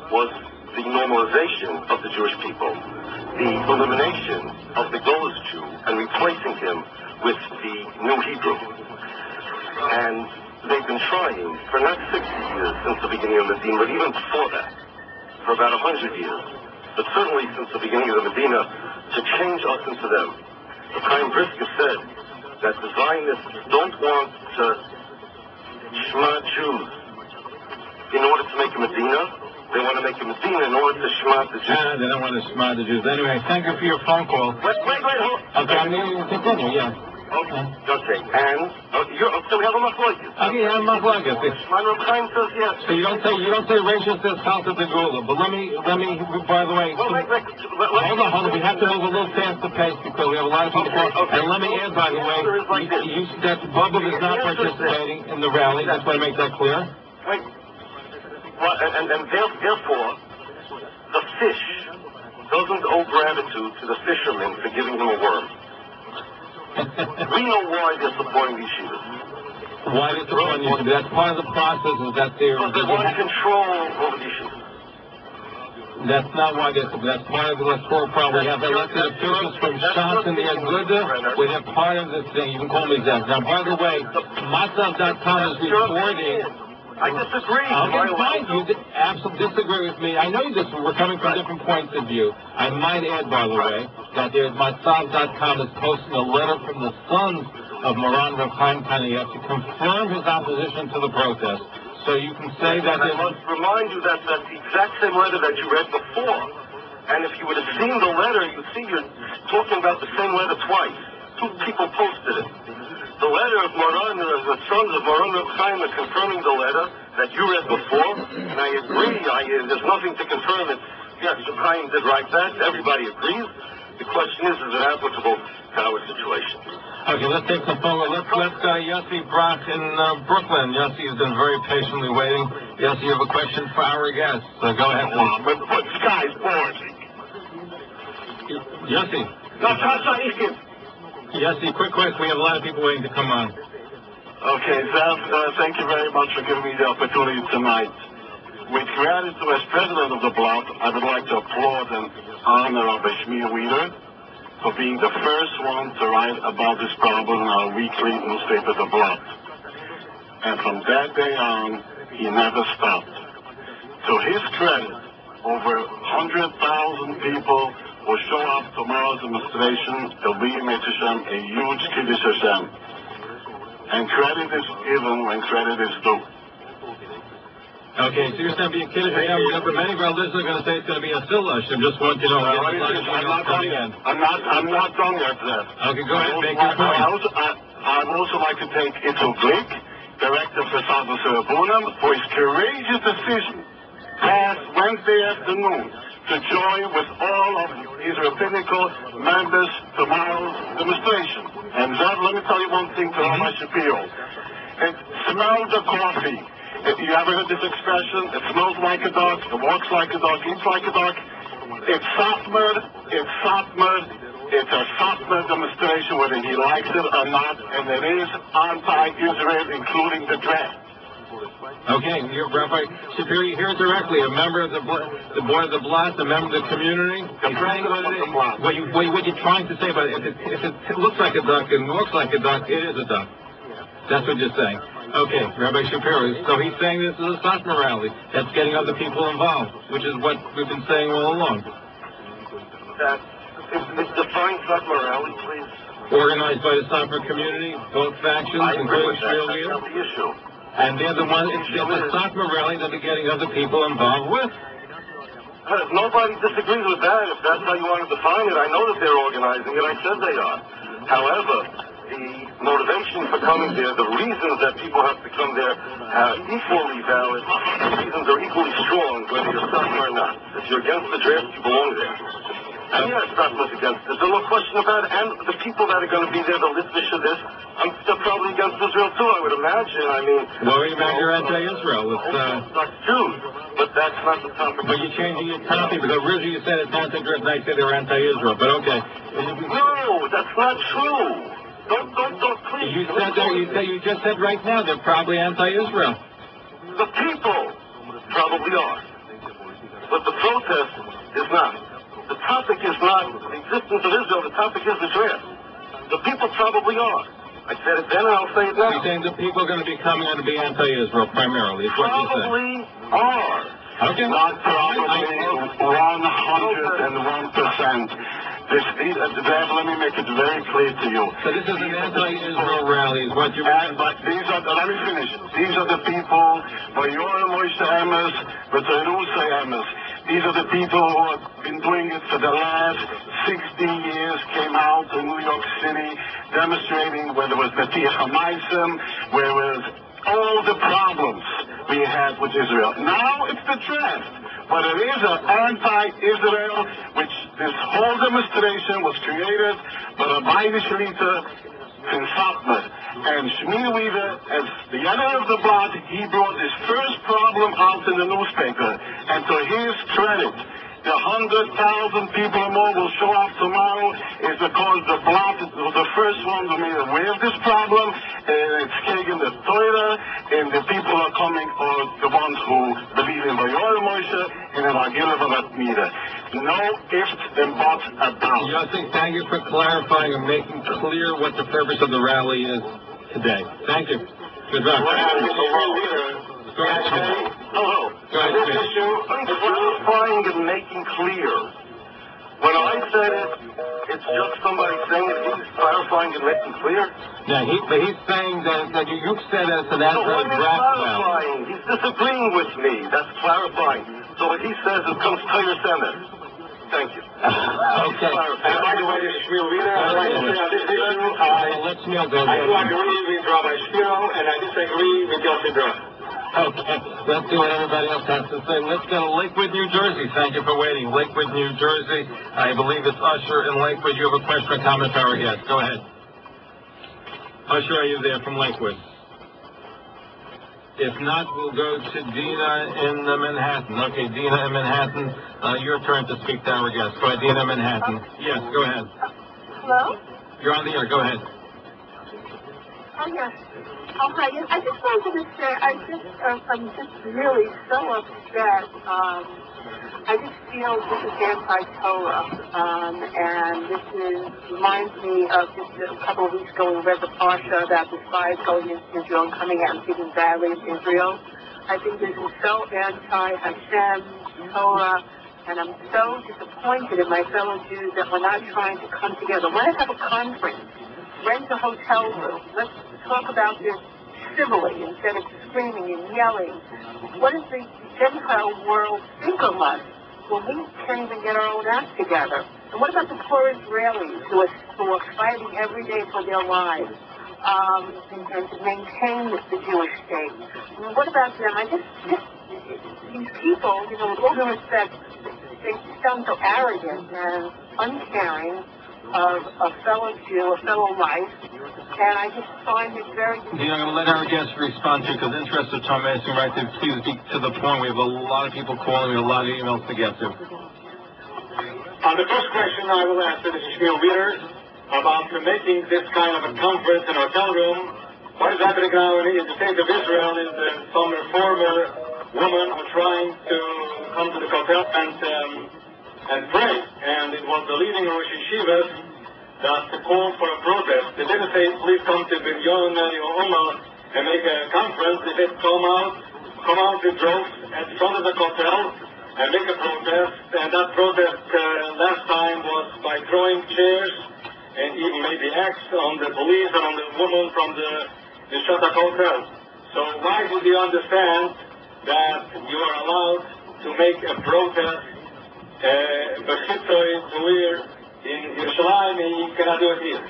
was the normalization of the Jewish people, the elimination of the Golas Jew and replacing him with the New Hebrew. And they've been trying for not 60 years since the beginning of Medina, but even before that, for about 100 years, but certainly since the beginning of the Medina, to change us into them. The Chaim Brisker said that the Zionists don't want to Shema Jews in order to make a Medina. They want to make a Medina in order to Shema the Jews. They don't want to Shema the Jews. Anyway, thank you for your phone call. Wait, hold. Okay, I'm going to continue, yeah. Okay, and so we have a machlokes. Okay, I have a machlokes. Shema Reb Chaim says yes. So you don't say racist is Chalta de Gula, but let me, by the way, hold on, we have to move a little faster pace because we have a lot of people. And let me add, by the way, that Bubba is not participating in the rally. Just want to make that clear. Wait. Well, and therefore, the fish doesn't owe gratitude to the fisherman for giving him a worm. We know why they're supporting these shivas. Why they're supporting these shivas? That's part of the process is that they're... Because they want control over these shivas. That's not why that's part of the electoral problem. We have elected officials from Shas and the Aguda. We have part of this thing. You can call me Zev. Now, by the way, Matzav.com is reporting... I disagree. Okay, fine. You absolutely disagree with me. I know you disagree. We're coming from different points of view. I might add, by the way, that there's Matzav.com is posting a letter from the sons of Moran Reb Chaim Kaniyev to confirm his opposition to the protest. So you can say that... I must remind you that that's the exact same letter that you read before. And if you would have seen the letter, you see you're talking about the same letter twice. Two people posted it. The letter of Moran, the sons of Moran Reb Chaim are confirming the letter that you read before, and I agree, there's nothing to confirm it. Yes, Reb Chaim did write that, everybody agrees. The question is it applicable to our situation? Okay, let's take some phone. Let's Yossi Brock in Brooklyn. Yossi has been very patiently waiting. Yossi, you have a question for our guests, so go ahead, please. But Sky's boring. Yossi. Yossi, quick question. We have a lot of people waiting to come on. Okay, Zev, thank you very much for giving me the opportunity tonight. With gratitude as president of the Blatt, I would like to applaud and honor of Shmiel Wieder for being the first one to write about this problem in our weekly newspaper, The Blatt. And from that day on, he never stopped. To his credit, over 100,000 people will show up tomorrow's demonstration. It'll be, a huge Kiddush Hashem. And credit is given when credit is due. Okay, so you're saying be a Kiddush Hashem, but many of our listeners are going to say it's going to be a Silush. I just want you to know. I'm not done yet, Zev. Okay, go ahead, make your point. I'd also like to thank Itzel Glick, director for Plaza for his courageous decision last Wednesday afternoon to join with all of his rabbinical members tomorrow's demonstration. And Zev, let me tell you one thing to all my Shapiro. It smells the coffee. You ever heard this expression? It smells like a dog, it walks like a dog, eats like a dog. It's Satmar, it's a Satmar demonstration whether he likes it or not, and it is anti-Israel, including the draft. Okay, you're Rabbi Shapiro, you hear it directly. A member of the board of the Blatt, a member of the community. What you're trying to say about it, if it looks like a duck and walks like a duck, it is a duck. That's what you're saying. Okay, Rabbi Shapiro. So he's saying this is a Satmar rally. That's getting other people involved, which is what we've been saying all along. Define Satmar rally, please. Organized by the Satmar community, both factions, including Shmiel Vida. That's not the issue. And they're the ones, it's a Satmar rally that they're getting other people involved with. Nobody disagrees with that. If that's how you want to define it, I know that they're organizing it. I said they are. However, the motivation for coming there, the reasons that people have to come there are equally valid. The reasons are equally strong, whether you're Satmar or not. If you're against the draft, you belong there. And yes, Satmar's against it. There's no question about it. And the people that are going to be there, the Litvish of this, they're probably against Israel too, I would imagine. I mean... Well, you're anti-Israel. That's Jews, but that's not the topic. But you're changing your topic, because originally you said it's anti-Jewish, and I said they're anti-Israel, but okay. No, that's not true. Don't, please. You just said right now they're probably anti-Israel. The people probably are. But the protest is not. The topic is not the existence of Israel. The topic is the draft. The people probably are. I said it then and I'll say it now. You're saying the people are going to be coming out to be anti-Israel primarily, is what you're saying? Probably are. Okay. Not probably 101%. Let me make it very clear to you. So this is an anti-Israel rally, is what you're saying? But let me finish. These are the people, Vayoram Moshe Emes, V'Terusa Emes. These are the people who have been doing it for the last 60 years, came out in New York City, demonstrating where there was Natiach HaMaisim, where was all the problems we had with Israel. Now it's the draft. But it is an anti-Israel, which this whole demonstration was created by the Baidi Shalita in Satmar. And Shmiel Wieder, as the editor of the Blatt, he brought his first problem out in the newspaper. And to his credit, the 100,000 people or more will show up tomorrow is because the Blatt was the first one to be aware of this problem, and it's taking the Torah, and the people are coming are the ones who believe in Vayoram Moshe and in Agila Valatmida. No ifs and buts about it. Yossi, thank you for clarifying and making clear what the purpose of the rally is today. Thank you. Good luck. Go ahead, Shmiel. Hello. Go ahead, This Shmiel. issue, I'm clarifying and making clear. When I said it, it's just somebody saying it. He's clarifying and making clear. Yeah, he's saying that you've said it's an No, what is anti-draft rally. clarifying? He's disagreeing with me. That's clarifying. So what he says is comes to your Senate. Thank you. Okay. And by the way, this is Shmiel Wieder. I'd like to say on this issue, Let's Shmiel go. I do agree with Rabbi Shapiro, and I disagree with Yossi Brenner. Okay, let's see what everybody else has to say. Let's go to Lakewood, New Jersey. Thank you for waiting. Lakewood, New Jersey. I believe it's Usher in Lakewood. You have a question or comment for our guest. Go ahead. Usher, are you there from Lakewood? If not, we'll go to Dina in Manhattan. Okay, Dina in Manhattan. Your turn to speak to our guest. Go ahead, Dina in Manhattan. Yes, go ahead. Hello? You're on the air. Go ahead. Oh, yes. Oh, hi. Yes, I just wanted to say, I'm just really so upset. I just feel this is anti-Torah, and this reminds me of just a couple of weeks ago we read the Parsha about the spies going into Israel and coming out and speaking badly of Israel. I think this is so anti-Hashem, Torah, and I'm so disappointed in my fellow Jews that we're not trying to come together. Let us have a conference. Rent a hotel room. Let's talk about this civilly instead of screaming and yelling. What does the Gentile world think of us when we can't even get our own act together? And what about the poor Israelis who are fighting every day for their lives and to maintain the Jewish state? I mean, what about them? These people, with all due respect, they sound so arrogant and uncaring of a fellow Jew, a fellow life, and I just find it very... I'm going to let our guests respond to, because interest of time asking right there, please be to the point. We have a lot of people calling, we have a lot of emails to get to. On the first question I will answer, this is Shmiel Wieder, about making this kind of a conference in a hotel room. What is happening now in the state of Israel is that some former women are trying to come to the hotel and pray, and it was the leading Rosh Yeshivas that called for a protest. They didn't say, please come to Binyon or Omar and make a conference. They said, come out with droves at front of the hotel and make a protest. And that protest last time was by throwing chairs and even maybe axes on the police and on the woman from the Shatak hotel. So why would you understand that you are allowed to make a protest in Yerushalayim, and you cannot do it here?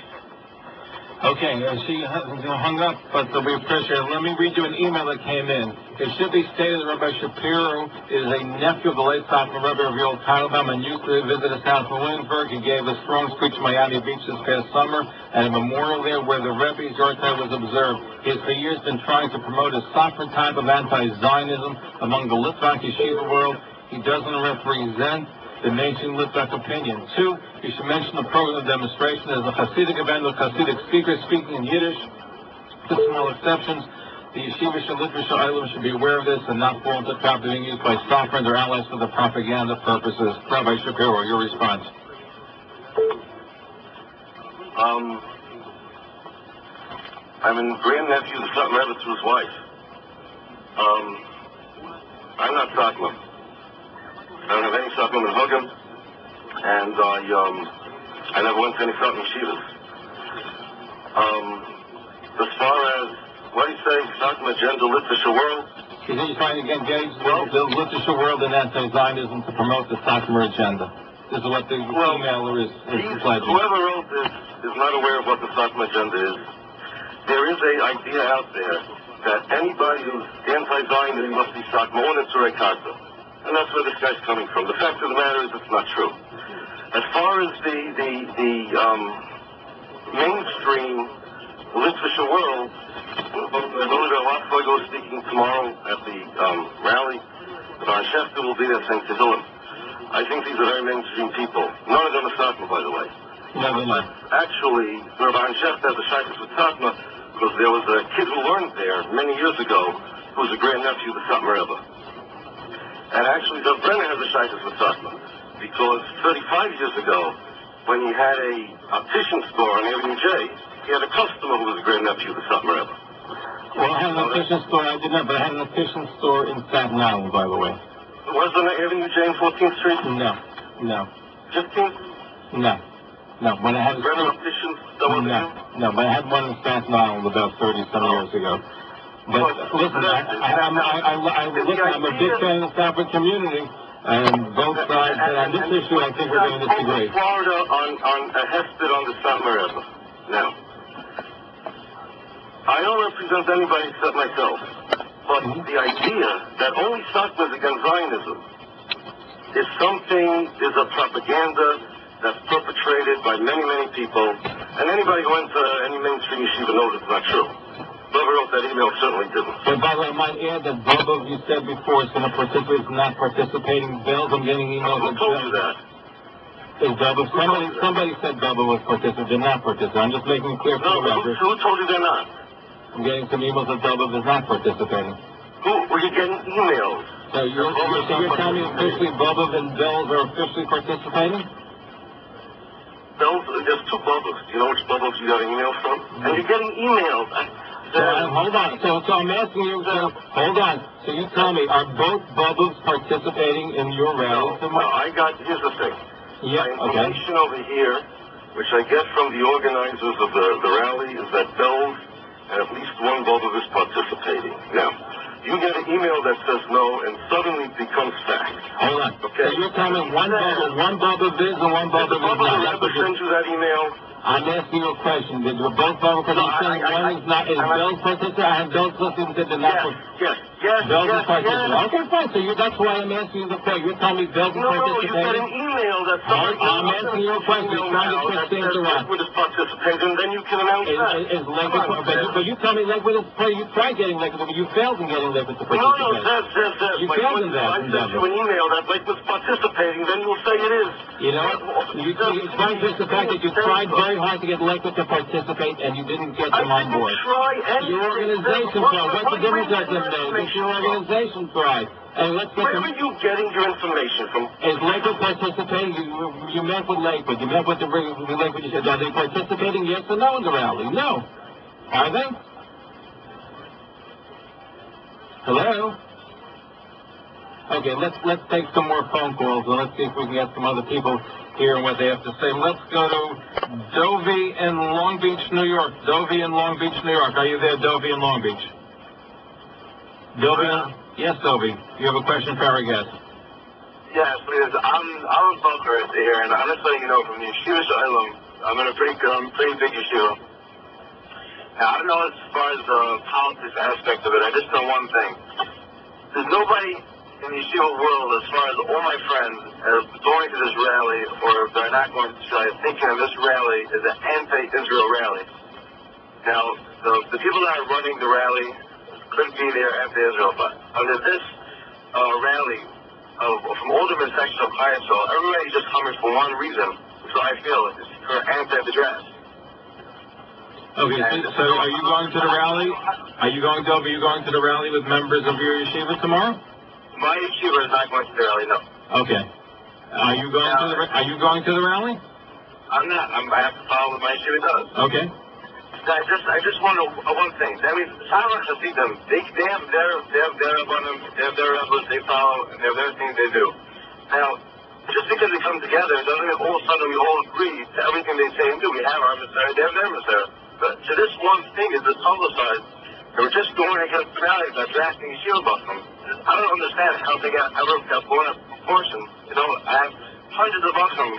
Okay, she hung up, but we appreciate it. Let me read you an email that came in. It should be stated that Rabbi Shapiro is a nephew of the late Sophomore Rebbe of Yale Teitelbaum and used to visit his house in Williamsburg. He gave a strong speech in Miami Beach this past summer at a memorial there where the Rebbe's Yortai was observed. He has for years been trying to promote a sovereign type of anti-Zionism among the Litvak Yeshiva world. He doesn't represent the nation Litvak opinion. 2, you should mention the program demonstration as a Hasidic event with Hasidic speakers speaking in Yiddish, with small exceptions. The yeshiva should be aware of this and not fall into the trap being used by sovereigns or allies for the propaganda purposes. Rabbi Shapiro, your response. I'm a grandnephew of the Sutton Rebbe through his wife. I'm not Satmar. I don't have any Satmar in Hugim, and I never went to any Satmar yeshivas. As far as, what do you say, Satmar agenda, literature world? You think you're trying to engage the literature world in anti-Zionism to promote the Satmar agenda? This is what the emailer is pledging. Whoever wrote this is not aware of what the Satmar agenda is. There is an idea out there that anybody who's anti-Zionist must be Satmar and Turei Karta. And that's where this guy's coming from. The fact of the matter is it's not true. As far as the mainstream literature world, Willard Watzlawick is speaking tomorrow at the rally. Baron Shefter will be there saying Tehillim. I think these are very mainstream people. None of them are Satmar, by the way. Actually, Baron Shefter has a shaykhus with Satmar because there was a kid who learned there many years ago who was a grandnephew of the Satmar Rebbe. And actually, Zev Brenner has a shaykhus with Satmar because 35 years ago, when he had a optician store on Avenue J, he had a customer who was a grandnephew of the Satmar Rebbe. Well, I had an optician store. I did not, but I had an optician store in Staten Island, by the way. Was it on Avenue J in 14th Street? No. 15th? No. When I had a Brenner optician, that wasn't you? No, but I had one in Staten Island about 30-some years ago. But listen, I'm a big fan of the Catholic community, and both sides. And on this issue, I think we're going to disagree. Florida on a hesped on the Satmar Rebbe. Now, I don't represent anybody except myself, but the idea that only Satmar is against Zionism is a propaganda that's perpetrated by many, many people, and anybody who went to any mainstream yeshiva knows it's not true. Whoever wrote that email certainly didn't. But by the way, I might add that Bubba, you said before, is going to participate, is not participating. Bells, I'm getting emails. Who told you that? Is Bubba? Somebody said Bubba was participating. They're not participating. I'm just making it clear for the record. Who told you they're not? I'm getting some emails that Bubba is not participating. Who? Were you getting emails? So you're telling me officially Bubba and Bells are officially participating? Bells, there's two Bubbas. Do you know which Bubbas you got an email from? And you're getting emails. Hold on. So I'm asking you, hold on. So you tell me, are both Bubbas participating in your rally? No, here's the thing. Yeah, my information over here, which I get from the organizers of the rally, is that Bells and at least one Bubba is participating. Now, you get an email that says no, and suddenly it becomes fact. Hold on. Okay. So you're telling me one Bubba is and one Bubba is not. Did the Bubba ever send you that email? I'm asking you a question. Did both Bubba participate? One is not. Is Bells participating? I have Bells listening to the not. Yes. Bells is participating. Okay, fine. So that's why I'm asking you the question. You're telling me Bells is participating? No, you got an email that somebody... I'm asking you a question. You're trying to twist things around. Lakewood is participating, and then you can announce that. Is Lakewood... But you tell me Lakewood is... You tried getting Lakewood, but you failed in getting Lakewood to participate. No, Zev. You failed in that. If I send you an email that Lakewood's participating, then you'll say it is. You know what? You're trying to twist the fact that you tried very hard to get Lakewood to participate, and you didn't get them on board. Your organization tried. What's the difference that you made? It's your organization tried. And let's get Where are you getting your information from? Is Lakewood participating? You met with Lakewood. You met with the Lakewood. You said, are they participating? Yes or no in the rally? No. Are they? Hello? Okay, let's take some more phone calls, and let's see if we can get some other people here and what they have to say. Let's go to Dovey in Long Beach, New York. Dovey in Long Beach, New York. Are you there, Dovey in Long Beach? Dovey? Yes, Dovey. You have a question for our guest? Yes, please. I'm a bunker here, and I'm just letting you know from the Yeshiva Shalom, I'm in a pretty big yeshiva. Now, I don't know as far as the politics aspect of it. I just know one thing. There's nobody in the yeshiva world, as far as all my friends, are going to this rally, or if they're not going to try, thinking of this rally as an anti-Israel rally. Now, the people that are running the rally couldn't be there after Israel, but under this rally from all different sections of High Israel, everybody's just coming for one reason, so I feel, is for anti the draft. Okay, so are you going to the rally? Are you going to the rally with members of your yeshiva tomorrow? My yeshiva is not going to the rally, no. Okay. Are you going to the rally? I'm not. I have to follow what my yeshiva does. Okay. I just want one thing. That means Sarah Hasidim, they have their abundance, they have their rabbis they follow, and they have their things they do. Now, just because we come together doesn't mean all of a sudden we all agree to everything they say and do. We have our Messiah, they have their Messiah. But to this one thing is this publicized. They were just going against the rally by drafting Yeshiva Bussum. I don't understand how they ever got blown up proportion. I have hundreds of Bussum,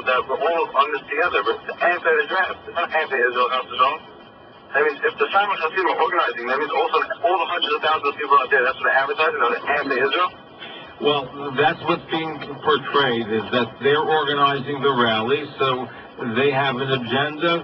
that we're all on this together. But it's after the draft. It's not anti-Israel, not Israel. That means if the Simon Hasidim are organizing, that means also all the hundreds of thousands of people out there, that's what they're advertising, they're anti-Israel. Well, that's what's being portrayed, is that they're organizing the rally, so they have an agenda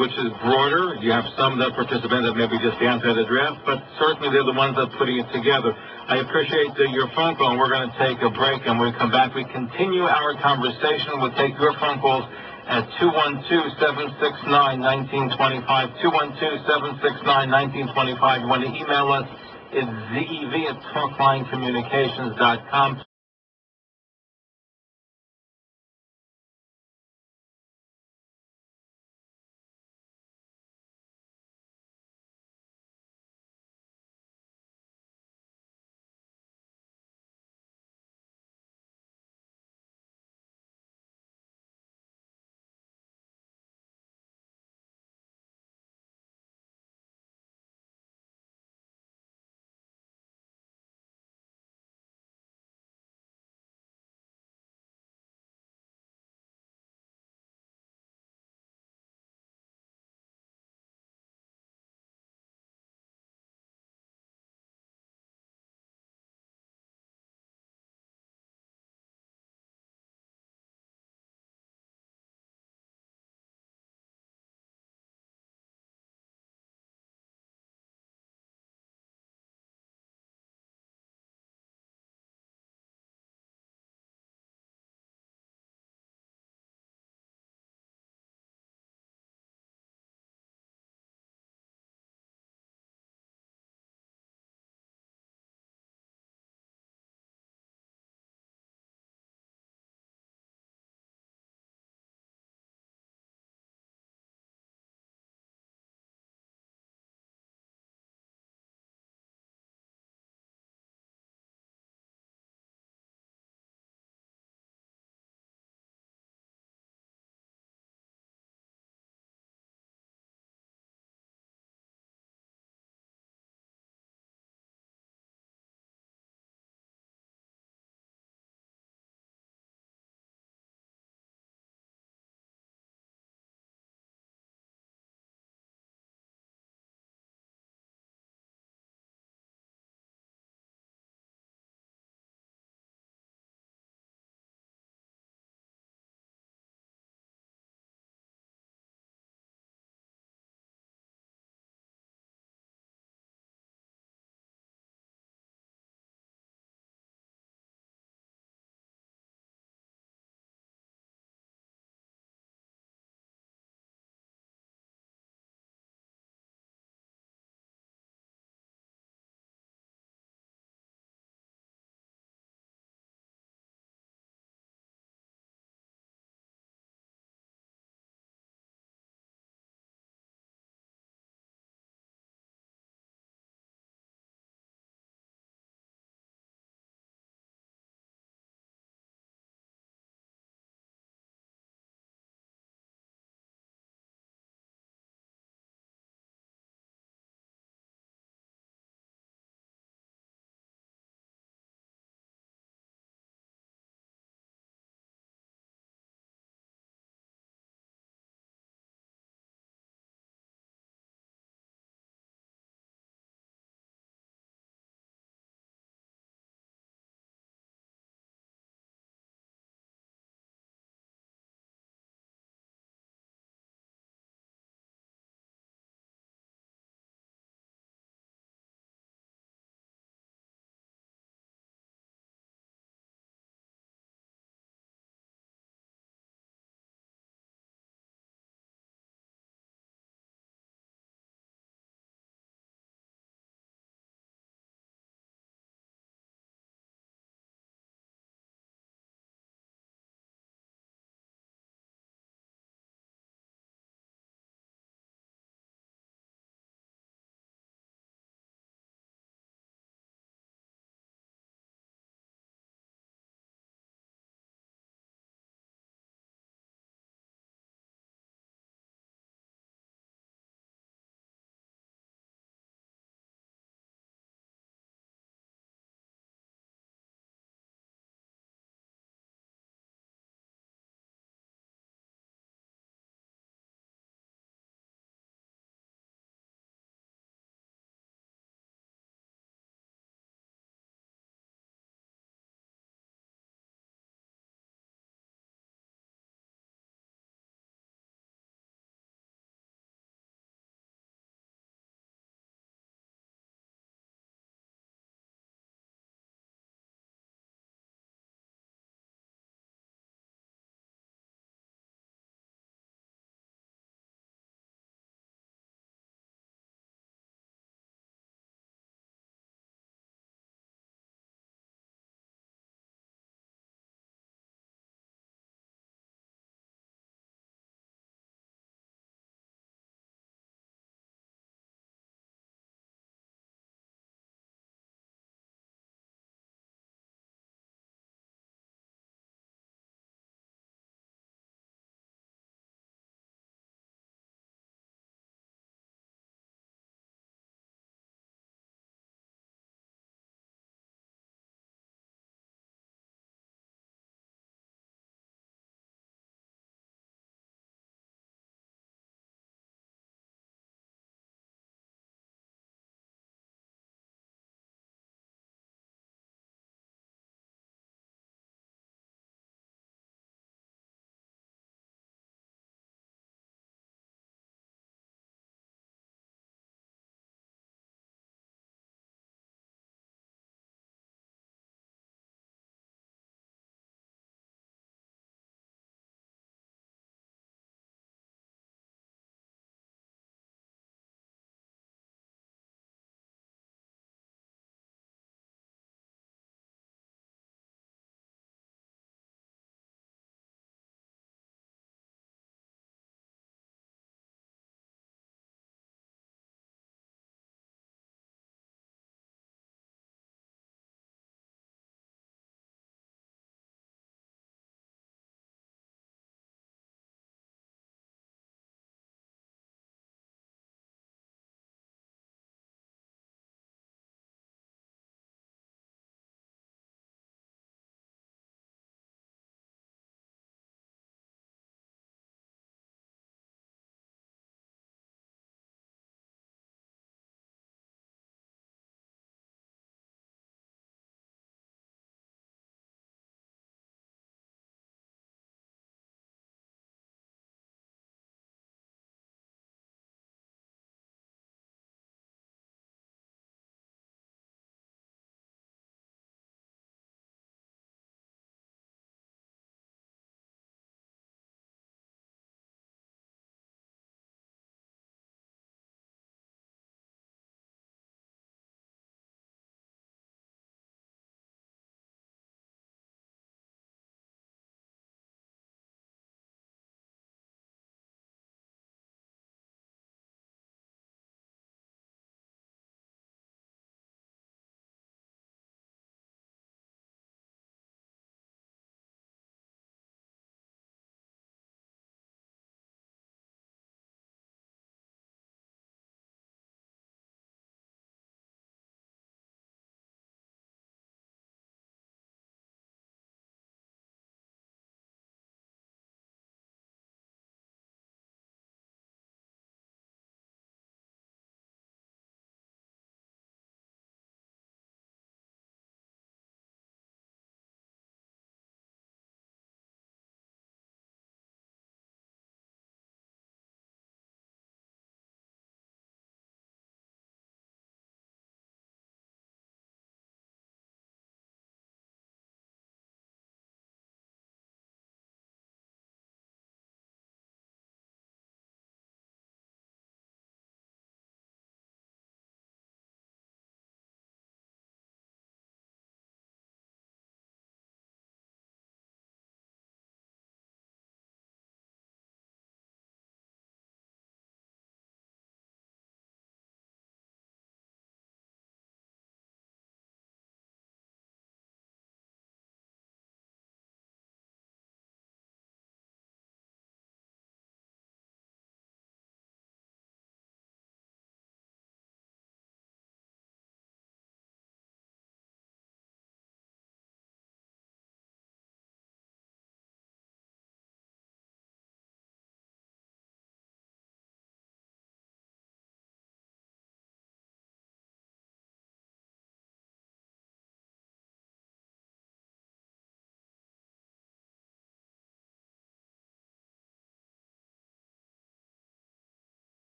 which is broader. You have some that participate that maybe just answer the draft, but certainly they're the ones that are putting it together. I appreciate your phone call, and we're going to take a break, and when we come back, we continue our conversation. We'll take your phone calls at 212-769-1925, 212-769-1925. You want to email us, it's zev@talklinecommunications.com.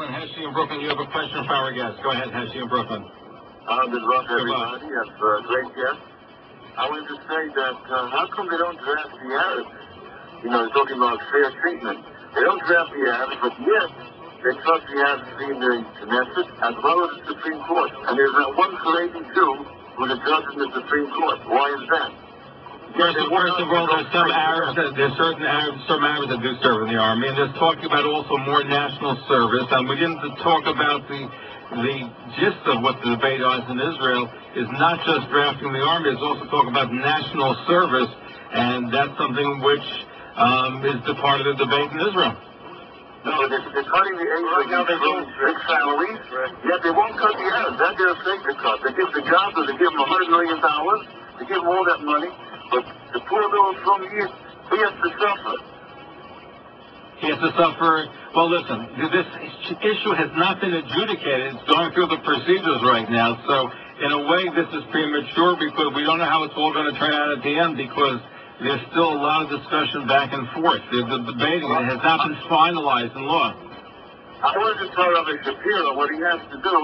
Heshy in Brooklyn, you have a question for our guest. Go ahead, Heshy in Brooklyn. Good luck, everybody. Yes, great guest. I wanted to say that how come they don't draft the Arabs? You know, they're talking about fair treatment. They don't draft the Arabs, but yet they trust the Arabs in the Knesset as well as the Supreme Court. And there's that one Canadian too who's a judge in the Supreme Court. Why is that? First of all, there's some Arabs, there's some Arabs that do serve in the Army, and there's talking about also more national service. And we didn't talk about the gist of what the debate is in Israel is not just drafting the Army, it's also talking about national service, and that's something which is the part of the debate in Israel. No, they're cutting the age right now. They're doing big salaries, yet they won't cut the Arabs. That's their sacred cut. They give the jobs, they give them $100 million. They give them all that money. But the poor little from here, he has to suffer. He has to suffer. Well, listen, this issue has not been adjudicated. It's going through the procedures right now. So, in a way, this is premature because we don't know how it's all going to turn out at the end because there's still a lot of discussion back and forth. The debating it has not been finalized in law. I wanted to tell Rabbi Shapiro what he has to do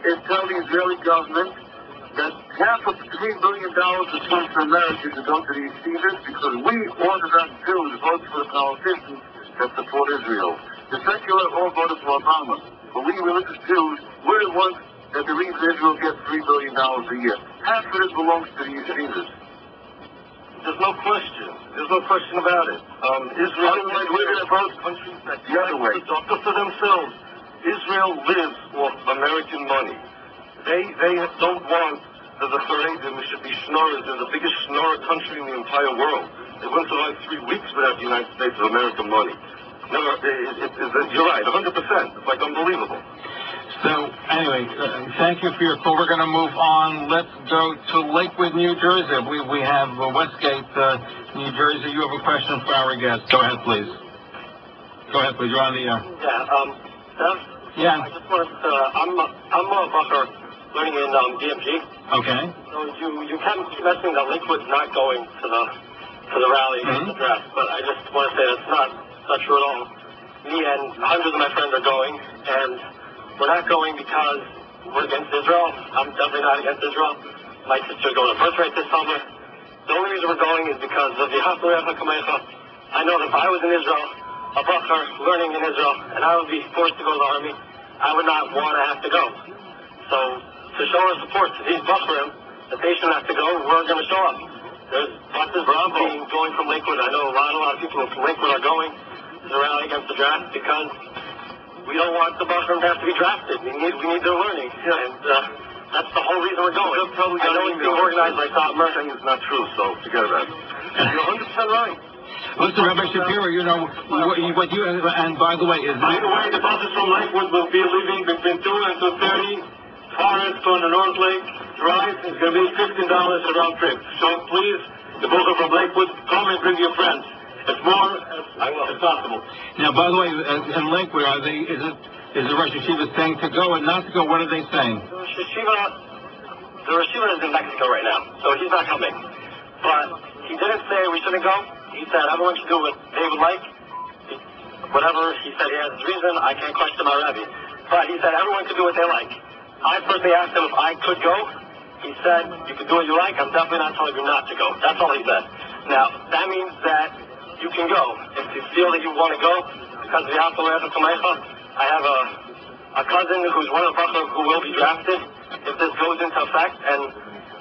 is tell the Israeli government that half of $3 billion is come from America to go to the yeshivas because we Orthodox Jews vote for the politicians that support Israel. The secular all voted for Obama, but we religious Jews, we're the ones that the reason Israel gets $3 billion a year. Half of it belongs to the yeshivas. There's no question. There's no question about it. Israel is one of those countries that the other way. Doctor for themselves. Israel lives off American money. They don't want that the Haredim should be schnorrers. They're the biggest schnorrer country in the entire world. They went survive 3 weeks without the United States of American money. Never, you're right, 100%. It's like unbelievable. So, anyway, thank you for your call. We're going to move on. Let's go to Lakewood, New Jersey. We have Westgate, New Jersey. You have a question for our guest. Go ahead, please. Go ahead, please. You're on the air. Yeah, I just wanted to, I'm a buffer learning in DMG. Okay. So you kept mentioning that Lakewood's not going to the rally against the draft, but I just want to say that's not true at all. Me and hundreds of my friends are going, and we're not going because we're against Israel. I'm definitely not against Israel. My sister's going to birthright this summer. The only reason we're going is because of the I know that if I was in Israel, a buffer learning in Israel, and I would be forced to go to the army, I would not want to have to go. So to show our support to these bufferim, that they shouldn't have to go, we're going to show up. There's buses going from Lakewood. I know a lot of people from Lakewood are going to the rally against the draft because we don't want the bufferim to have to be drafted. We need their learning, and that's the whole reason we're going. I know it's being organized by Top Merchant. It's not true, so forget about it. You're 100% right. Listen, Rabbi Shapiro, you know, what you, and by the way, By the way, the buses from Lakewood will be leaving between 2 and 2:30. Forest on the North Lake Drive is going to be $15 a round trip. So please, the broker from Lakewood, come and bring your friends. As more as possible. Now, by the way, in Lakewood, is the Rosh Yeshiva saying to go and not to go? What are they saying? The Rosh Yeshiva is in Mexico right now, so he's not coming. But he didn't say we shouldn't go. He said everyone should do what they would like. Whatever he said, he has his reason. I can't question my Rebbe. But he said everyone should do what they like. I personally asked him if I could go. He said, you can do what you like. I'm definitely not telling you not to go. That's all he said. Now, that means that you can go. If you feel that you want to go, because the I have a cousin who's one of the Bachar who will be drafted if this goes into effect, and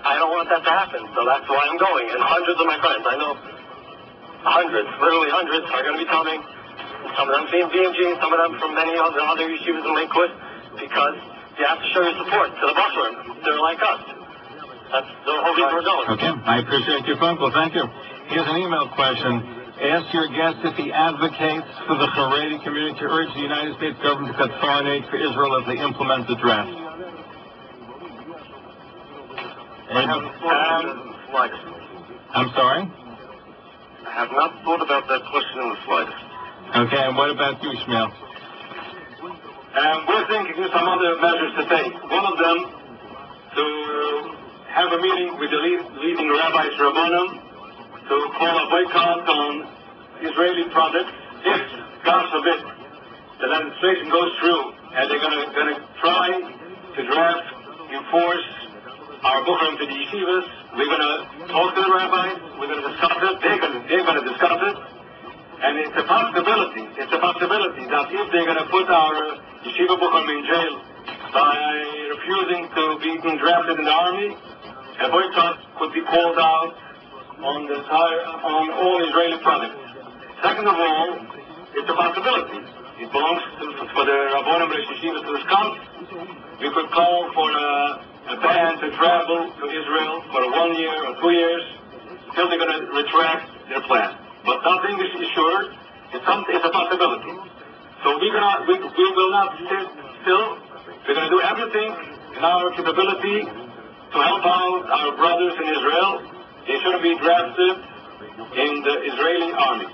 I don't want that to happen. So that's why I'm going. And hundreds of my friends, I know hundreds, literally hundreds, are going to be coming. Some of them from BMG, some of them from many of the other yeshivas in Lakewood, because you have to show your support to the Bachar. They're like us. That's the whole reason we're going. Okay, I appreciate your phone call. Thank you. Here's an email question. Ask your guest if he advocates for the Haredi community to urge the United States government to cut foreign aid for Israel as they implement the draft. I'm sorry? I have not thought about that question in the slightest. Okay, and what about you, Shmiel? We're thinking of some other measures to take. One of them, to have a meeting with the leading rabbis, Rabbanim, to call a boycott on Israeli products if, God forbid, the legislation goes through, and they're gonna try to draft, enforce our Bukhari to the yeshivas. We're gonna talk to the rabbis. We're gonna discuss it. They're gonna discuss it, and it's a possibility. It's a possibility that if they're gonna put our yeshiva Bukhari in jail by refusing to be drafted in the army, a boycott could be called out on all Israeli products. Second of all, it's a possibility. It belongs for the Rabbonim Yeshivas to discuss. We could call for a ban to travel to Israel for 1 year or 2 years till they're going to retract their plan. But nothing is assured. It's a possibility. So we will not sit still. We're going to do everything in our capability to help out our brothers in Israel. They shouldn't be drafted in the Israeli army.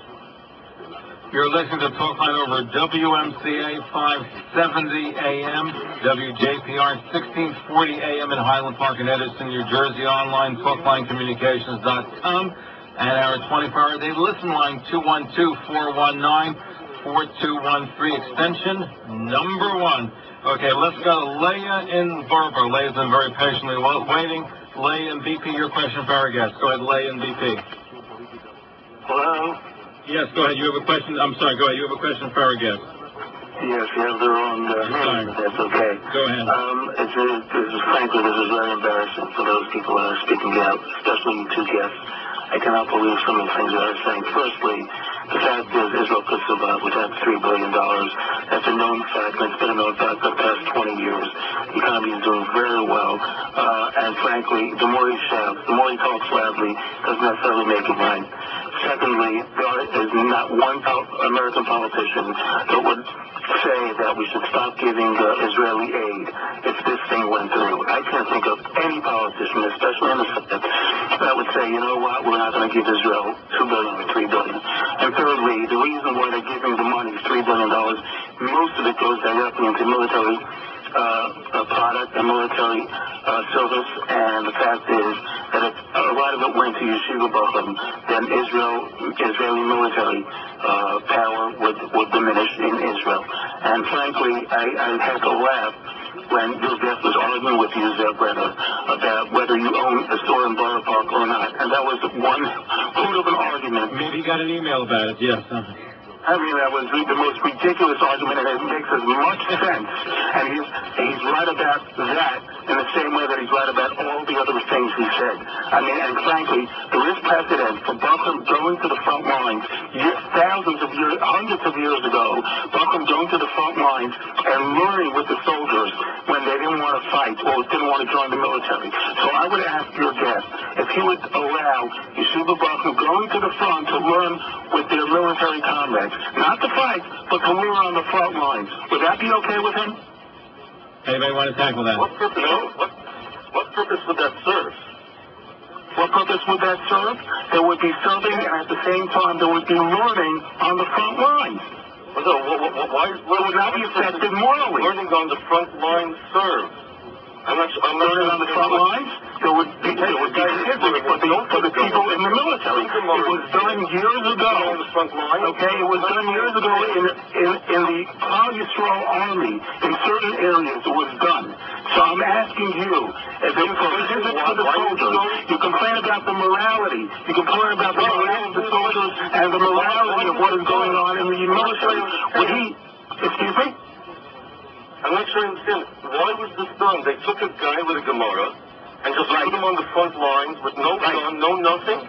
You're listening to Talkline over WMCA 570 AM, WJPR 1640 AM in Highland Park and Edison, New Jersey, online, talklinecommunications.com, and our 24-hour day listen line, 212-419-4213, extension number 1. Okay, let's go to Leah in Barbara. Leah's been very patiently waiting. Leah and BP, your question for our guest. Go ahead, Leah and BP. Hello? Yes, go ahead. You have a question? I'm sorry, go ahead. You have a question for our guest. Yes, you have the wrong name, but that's okay. Go ahead. Frankly, this is very embarrassing for those people that are speaking out, especially you two guests. I cannot believe some of the things that are saying. Firstly, the fact is Israel could survive without $3 billion. That's a known fact, and it's been a known fact for the past 20 years. The economy is doing very well, and frankly, the more he shouts, the more he talks loudly, doesn't necessarily make it right. Secondly, there is not one American politician that would say that we should stop giving Israeli aid if this thing went through. I can't think of any politician, especially in the Senate, that would say, you know what, we're not going to give Israel $2 billion or $3 billion. And thirdly, the reason why they're giving the money, $3 billion, most of it goes directly into military product and military service, and the fact is that if a lot of it went to Yeshiva Bochum, then Israeli military power would diminish in Israel. And frankly, I had to laugh when Bill Jeff was arguing with you, Zev Brenner, about whether you own a store in Borough Park or not. And that was one hoot of an argument. Maybe you got an email about it, yes. I mean, that was the most ridiculous argument, and it makes as much sense. And he's right about that in the same way that he's right about all the other things he said. I mean, and frankly, there is precedent for Bukhum going to the front lines hundreds of years ago, Bukhum going to the front lines and learning with the soldiers when they didn't want to fight or didn't want to join the military. So I would ask your guest if he would allow Yeshiva Bukhum going to the front to learn with their military comrades. Not to fight, but to learn on the front lines. Would that be okay with him? Anybody want to tackle that? What purpose would that serve? What purpose would that serve? There would be serving, and at the same time, there would be learning on the front lines. Why would not be effective morally? Learning on the front lines serve? I'm not learning on the front lines. There would be physics for the people in the military. It was done years ago. Okay, it was done years ago in the Plaza Army. In certain areas, it was done. So I'm asking you, if it was physics for the soldiers, you complain about the morality. You complain about the morality of the soldiers and the morality of what is going on in the military. Would he? Excuse me? I'm not sure I understand. Why was this done? They took a guy with a Gemara and just put him on the front lines with no gun, no nothing?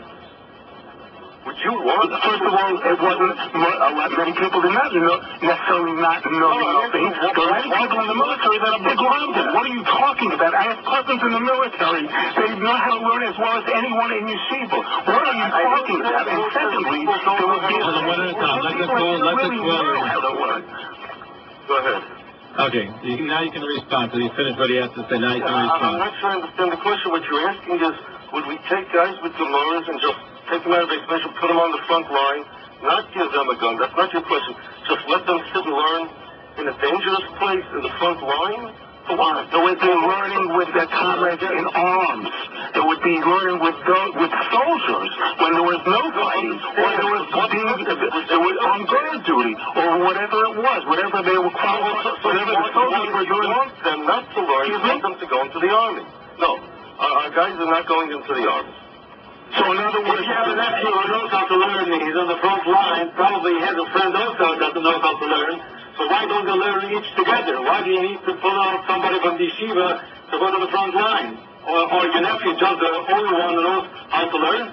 Would you want? First of all, it wasn't many people did not necessarily not know nothing. There are many people in the military that are big grounded. What are you talking about? I have cousins in the military. They know how to learn as well as anyone in yeshiva. What are you talking about? And secondly, there would be one at a time. Let it go. Go ahead. Okay, now you can respond. So you finish what he has to say. Now you can respond. I'm not sure I understand the question. What you're asking is, would we take guys with Gemaras and just take them out of exhibition, put them on the front line, not give them a gun? That's not your question. Just let them sit and learn in a dangerous place in the front line? For what? They would be learning with their comrades in arms. They would be learning with soldiers when there was no fighting, or they were on guard duty, or whatever it was, whatever they were whatever the soldiers were doing. We want them not to learn, we want them to go into the army. No, our guys are not going into the army. So in other words, If you have a nephew who knows how to learn, he's on the front line, probably he has a friend also that doesn't know how to learn. So why don't they learn each together? Why do you need to pull out somebody from the yeshiva to go to the front line? Or your nephew just the only one who knows how to learn?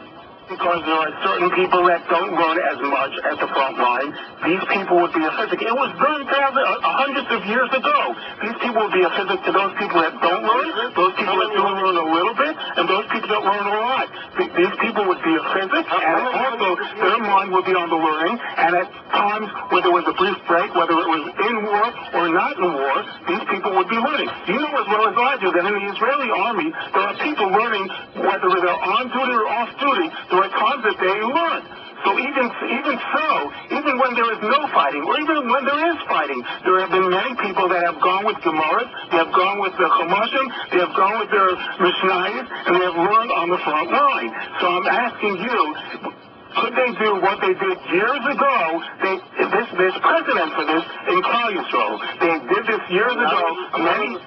because there are certain people that don't learn as much at the front line. These people would be a physic. It was done hundreds of years ago. These people would be a physic to those people that don't learn, those people that do learn a little bit, and those people that learn a lot. These people would be a physic, and also their mind would be on the learning, and at times, whether it was a brief break, whether it was in war or not in war, these people would be learning. You know as well as I do that in the Israeli army, there are people learning whether they're on duty or off duty. There are times that they learn. So even when there is no fighting, or even when there is fighting, there have been many people that have gone with Gemaras, they have gone with the Chumashim, they have gone with their Mishnayos, and they have learned on the front line. So I'm asking you, could they do what they did years ago? There's precedent for this in Klal Yisrael. They did this years ago. Many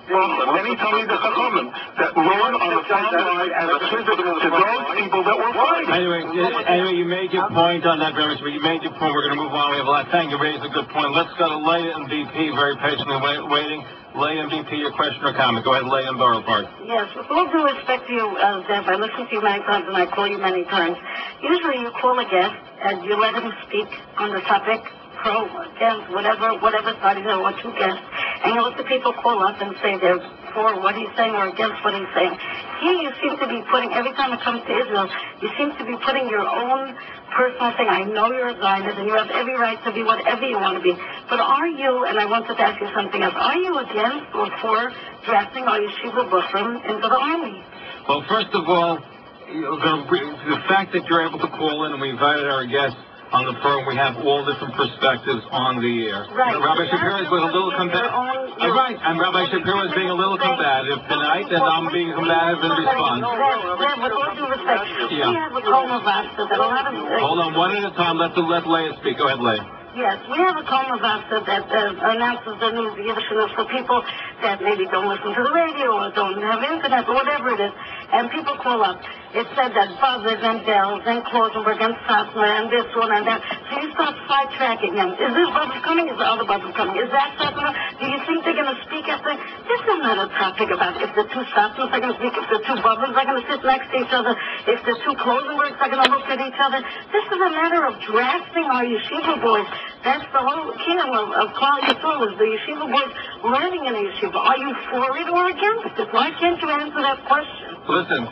Talmidei Chachamim that learned on the front line as a physic to those people that were fighting. Anyway, you made your point on that, very much, but you made your point. We're going to move on. We have a lot. Thank you. Raised a good point. Let's go to Leah and BP, very patiently waiting. Leah and BP, your question or comment. Go ahead, Leah and Borough Park. Yes, with all due respect to you, Zev, I listen to you many times and I call you many times. Usually you call a guest and you let him speak on the topic, pro, against, whatever side there are two guests, and you let the people call up and say they're for what he's saying or against what he's saying. Here you seem to be putting, every time it comes to Israel, you seem to be putting your own personal thing. I know you're a Zionist and you have every right to be whatever you want to be, but are you, and I wanted to ask you something else, are you against or for drafting our yeshiva Bufrim into the army? Well, first of all, the fact that you're able to call in and we invited our guests on the program, we have all different perspectives on the air. Right. Rabbi Shapiro is a little combative. Right, and Rabbi Shapiro is being a little combative tonight, and I'm being combative in response. With all due respect, we have a Kol Mavasta that a lot of... Hold on, one at a time. Let Leah speak. Go ahead, Leah. Yes, we have a Kol Mavasta that announces the news, the Yiddish news for people that maybe don't listen to the radio or don't have internet or whatever it is, and people call up. It said that buzzers and bells and Klausenberg and Sattler and this one and that. So you start sidetracking them. Is this buzzer coming? Is the other buzzer coming? Is that Sattler? Do you think they're going to speak after? This is not a topic about if the two Sattlers are going to speak, if the two buzzers are going to sit next to each other, if the two Klausenbergs are going to look at each other. This is a matter of drafting our yeshiva boys. That's the whole kingdom of Klal Yisrael, is the yeshiva boys learning in a yeshiva. Are you for it or against it? Why can't you answer that question? Listen,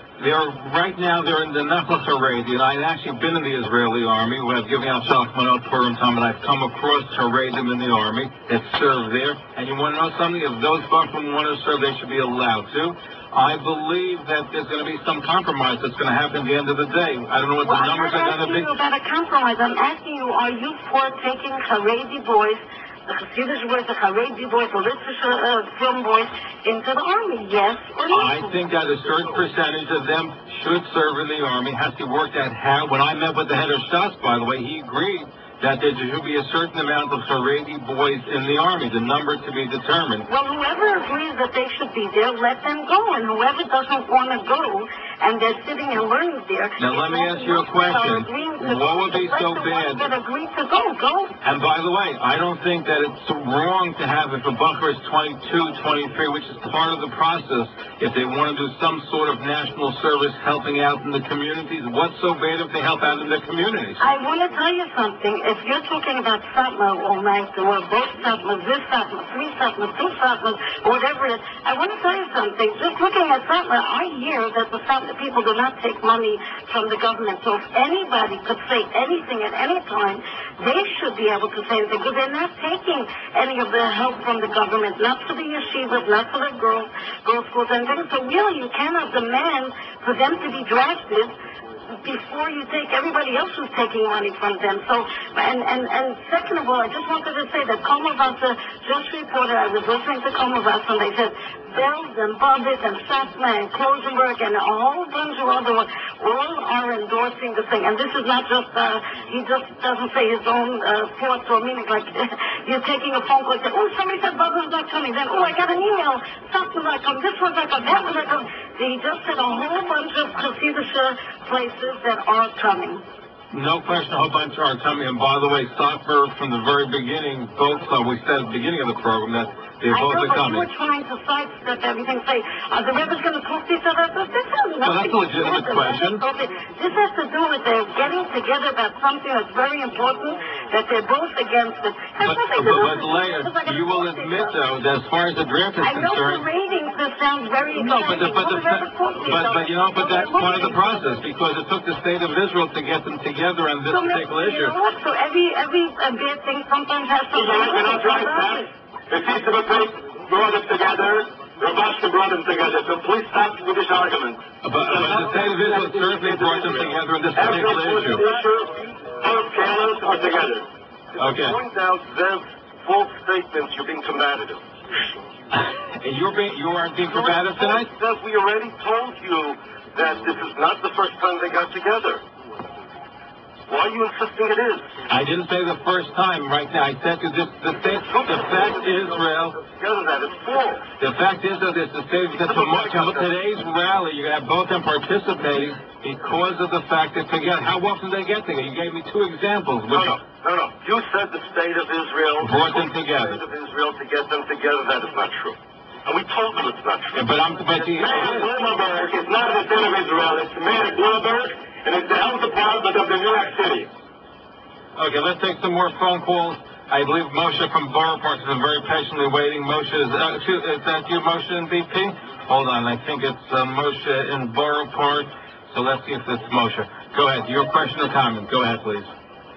right now they're in the Nefesh Haredi, and I've actually been in the Israeli army when I've given out Shalachmanot Purim time, and I've come across Haredim in the army that serve there. And you want to know something? If those Buffalo want to serve, they should be allowed to. I believe that there's going to be some compromise that's going to happen at the end of the day. I don't know what the numbers are going to be. I'm not asking you about a compromise. I'm asking you, are you for taking Haredi boys, the Hasidic boys, the Haredi boys, the literature film boys into the army? Yes or no? I think that a certain percentage of them should serve in the army. It has to be worked out how. When I met with the head of Stas, by the way, he agreed that there should be a certain amount of Haredi boys in the army, the number to be determined. Well, whoever agrees that they should be there, let them go. And whoever doesn't want to go, and they're sitting and learning there... Now, let me ask you a question. What would be so bad? That agree to go. And by the way, I don't think that it's wrong to have, if a bunker is 22, 23, which is part of the process, if they want to do some sort of national service helping out in the communities, what's so bad if they help out in the communities? I want to tell you something. If you're talking about Satmar all night, or both Satmars, this Satmar, three Satmars, two Satmars, whatever it is, I want to tell you something. Just looking at Satmar, I hear that the Satmar people do not take money from the government. So if anybody could say anything at any time, they should be able to say anything, because they're not taking any of the help from the government, not for the yeshivas, not for the girls' schools and things. So really, you cannot demand for them to be drafted before you take everybody else who's taking money from them. So, and second of all, I just wanted to say that Komavasa just reported, I was listening to Komavasa, and they said Bells and Bobbitt and Sassma and Klosenberg and a whole bunch of other ones all are endorsing the thing. And this is not just, he just doesn't say his own thoughts or meanings, like you're taking a phone call and say, oh, somebody said Bobbitt's not coming. Then, oh, I got an email, Sassma's not coming, this one's not coming, that one's not coming. He just said a whole bunch of Hasidic places that are coming. No question, a whole bunch are coming. And by the way, Stockberg, from the very beginning, both, we said at the beginning of the program that they both are coming. You were trying to sidestep everything, say, are the rebels going to talk to each other? This has nothing well, that's a legitimate question. This has to do with their getting together about something that's very important, that they're both against it. But Leah, you will admit, though, that as far as the draft is concerned... I know the ratings, this sounds very exciting. No, but you know, but that's part of the process, because it took the state of Israel to get them together on this particular issue. So every bad thing sometimes has to... The system of faith brought them together. Rabashka brought them together. So please stop with this argument. But the state of Israel certainly brought them together in this particular issue. Both camels are together. Okay. Point out Zev's false statements. You're being combative. You aren't being combative tonight? Zev, we already told you that this is not the first time they got together. Why are you insisting it is? I didn't say the first time right now. I said to this, the fact Israel... That is false. The fact is that it's the state that today's rally, you're going to have both them participating because of the fact that, together, how often they get together? You gave me two examples. No. You said the state of Israel... Brought them together. The state of Israel to get them together. That is not true. And we told you it's not true. Yeah, but Bloomberg is not the state of Israel. It's Mayor Bloomberg. And it's the health department of the New York City. Okay, let's take some more phone calls. I believe Moshe from Borough Park has been very patiently waiting. Moshe, is that you, Moshe in BP? Hold on, I think it's Moshe in Borough Park. So let's see if it's Moshe. Go ahead. Your question or comment. Go ahead, please.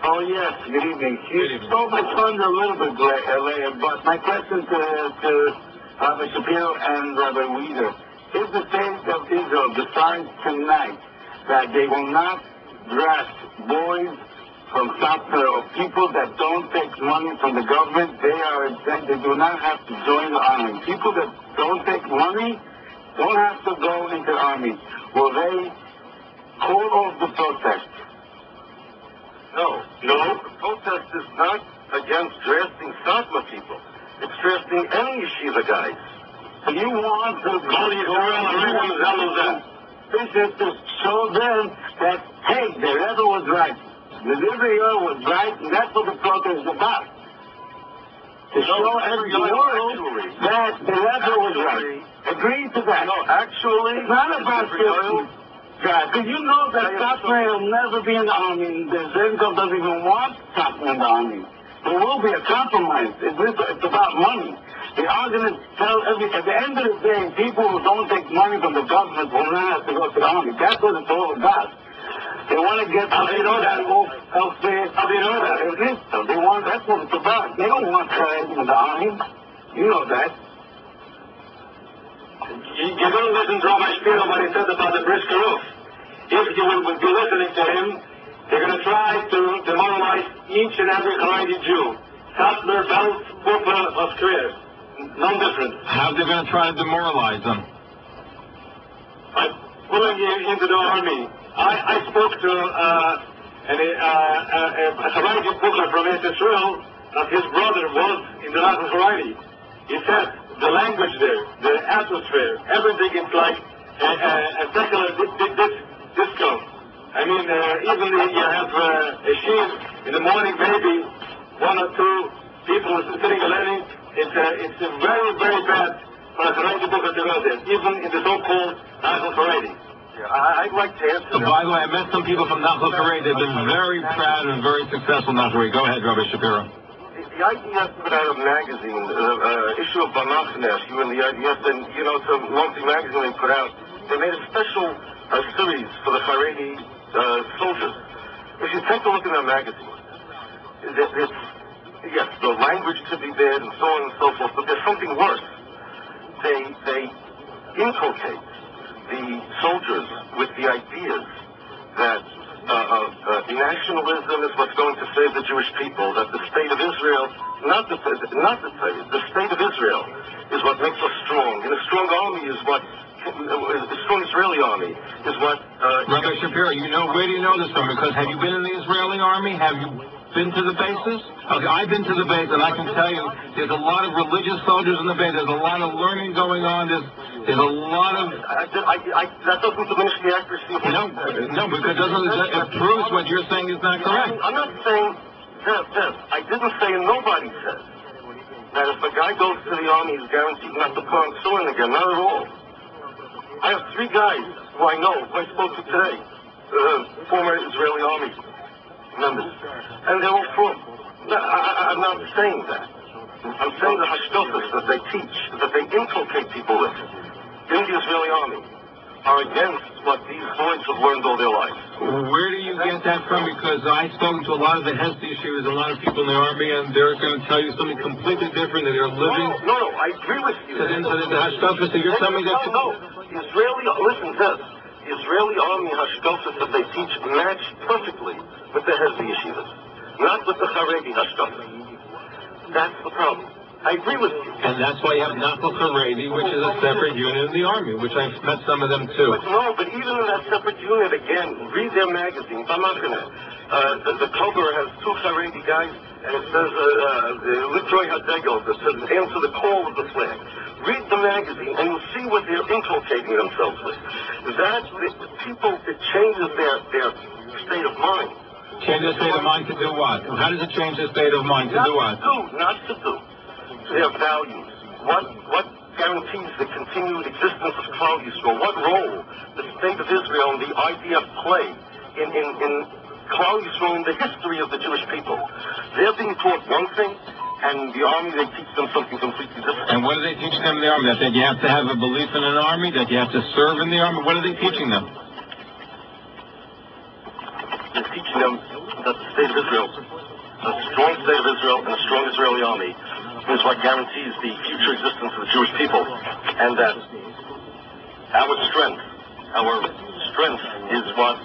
Oh, yes. Good evening. You stole my thunder a little bit, Leah, but my question to Rabbi Shapiro and Rabbi Wieder. If the state of Israel decides tonight that they will not draft boys from Sapphire or people that don't take money from the government, they do not have to join the army. People that don't take money don't have to go into the army. Will they call off the protest? No. The protest is not against drafting Satma people. It's drafting any yeshiva guys. So you want to this is to show them that, hey, the Rebbe was right. The Rebbe was right, and that's what the protest is about. To show every world that the Rebbe was right. Agree to that. No, actually, it's not about because you know that Sapphire will never be in the army. The Zengov doesn't even want Sapphire in the army. There will be a compromise. It's about money. They are going to tell at the end of the day, people who don't take money from the government will not have to go to the army. That's what it's all about. They want to get How do you know that? Healthcare. How do you know that? They want, that's what it's about. They don't want trade in the army. You know that. You don't listen to Rabbi Shapiro what he said about the brisker roof. If you will be listening to him, they're going to try to demoralize each and every Haredi Jew. Sattler, Belt, Kufa, Australia. No difference. How are they going to try to demoralize them? By pulling you into the army. I spoke to a Haredi Kufa from Israel that his brother was in the Latin Haredi. He said the language there, the atmosphere, everything is like a secular disco. I mean, even you have a sheep in the morning, maybe one or two people sitting alone. It's very, very bad for a Haredi book to go there, even in the so-called Nahal Haredi. Yeah, I'd like to answer that. By the way, I met some people from Nahal Haredi. They've been very proud and very successful in Nahal Haredi. Go ahead, Rabbi Shapiro. The IDF put out a magazine, issue of Banachnesh, you and the IDF, and, you know, it's a monthly magazine they put out. They made a special series for the Haredi soldiers. If you take a look at that magazine, yes, the language could be bad and so on and so forth, but there's something worse. They inculcate the soldiers with the ideas that nationalism is what's going to save the Jewish people, that the state of Israel, not the state of Israel is what makes us strong. And a strong army is what, a strong Israeli army is what... Rabbi Shapiro, where do you know this from? Because have you been in the Israeli army? Have you been to the bases? Okay, I've been to the base, and I can tell you there's a lot of religious soldiers in the base. There's a lot of learning going on. There's a lot of... that doesn't diminish the accuracy of... No, because it proves what you're saying is not correct. I'm not saying... I didn't say, and nobody said, that if a guy goes to the army, he's guaranteed not to put on tefillin again. Not at all. I have 3 guys who I know, who I spoke to today, former Israeli army members, and they're all from. I'm not saying that. I'm saying the hashkafas that they teach, that they inculcate people with in the Israeli army, are against what these boys have learned all their lives. Where do you get that from? Because I've spoken to a lot of the Hesed issues, a lot of people in the army, and they're going to tell you something completely different, that they're living... No, I agree with you. ...into the hashkafas, so you're telling me that... No. Listen to this. The Israeli army hashkafas that they teach match perfectly with the Hesed yeshivas, not with the Haredi hashkafas. That's the problem. I agree with you. And that's why you have Nafal Haredi, which is a separate unit in the army, which I've met some of them too. But even in that separate unit, again, read their magazines. I'm not going to. The cover has 2 Haredi guys, and it says, Litroy Hadegel, that says, answer the call of the flag. Read the magazine, and you'll see what they're inculcating themselves with. It changes their state of mind. Change the state of mind to do what? How does it change the state of mind to do what? Not to do. Their values. What guarantees the continued existence of Klal Yisrael? What role the state of Israel and the IDF play in Klal Yisrael in the history of the Jewish people? They're being taught one thing, and the army, they teach them something completely different. And what do they teach them in the army? That you have to have a belief in an army? That you have to serve in the army? What are they teaching them? They're teaching them that the state of Israel, a strong state of Israel and a strong Israeli army is what guarantees the future existence of the Jewish people, and that our strength is what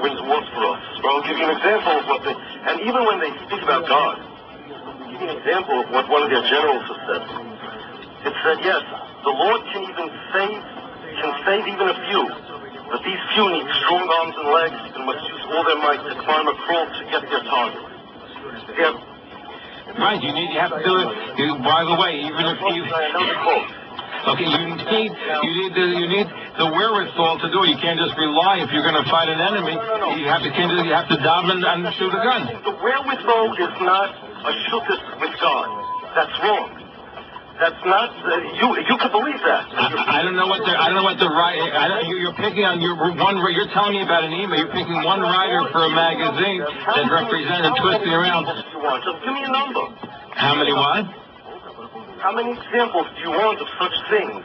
wins wars for us. So I'll give you an example of what and even when they speak about God, I'll give you an example of what one of their generals has said. It said, yes, the Lord can save even a few, but these few need strong arms and legs and must use all their might to climb a crawl to get their target. Right, you have to do it. By the way, even if you... Okay, you need the wherewithal to do it. You can't just rely if you're going to fight an enemy. You have to dive and shoot a gun. The wherewithal is not a shootis with God. That's wrong. That's not you can believe that. I don't know what the right. You're picking on you're telling me about an email. You're picking one writer for a magazine that represents and twisting around. Just give me a number. How many what? How many examples do you want of such things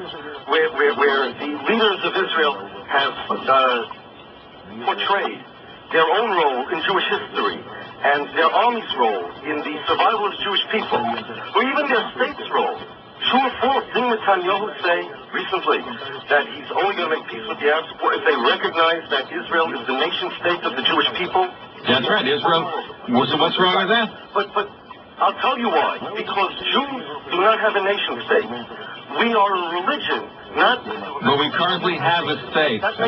where the leaders of Israel have portrayed their own role in Jewish history and their army's role in the survival of Jewish people, or even their state's role? True or false, didn't Netanyahu say recently that he's only going to make peace with the Arabs if they recognize that Israel is the nation state of the Jewish people? That's right, Israel. So what's wrong with that? But I'll tell you why. Because Jews do not have a nation state. We are a religion, not... But we currently have a state. A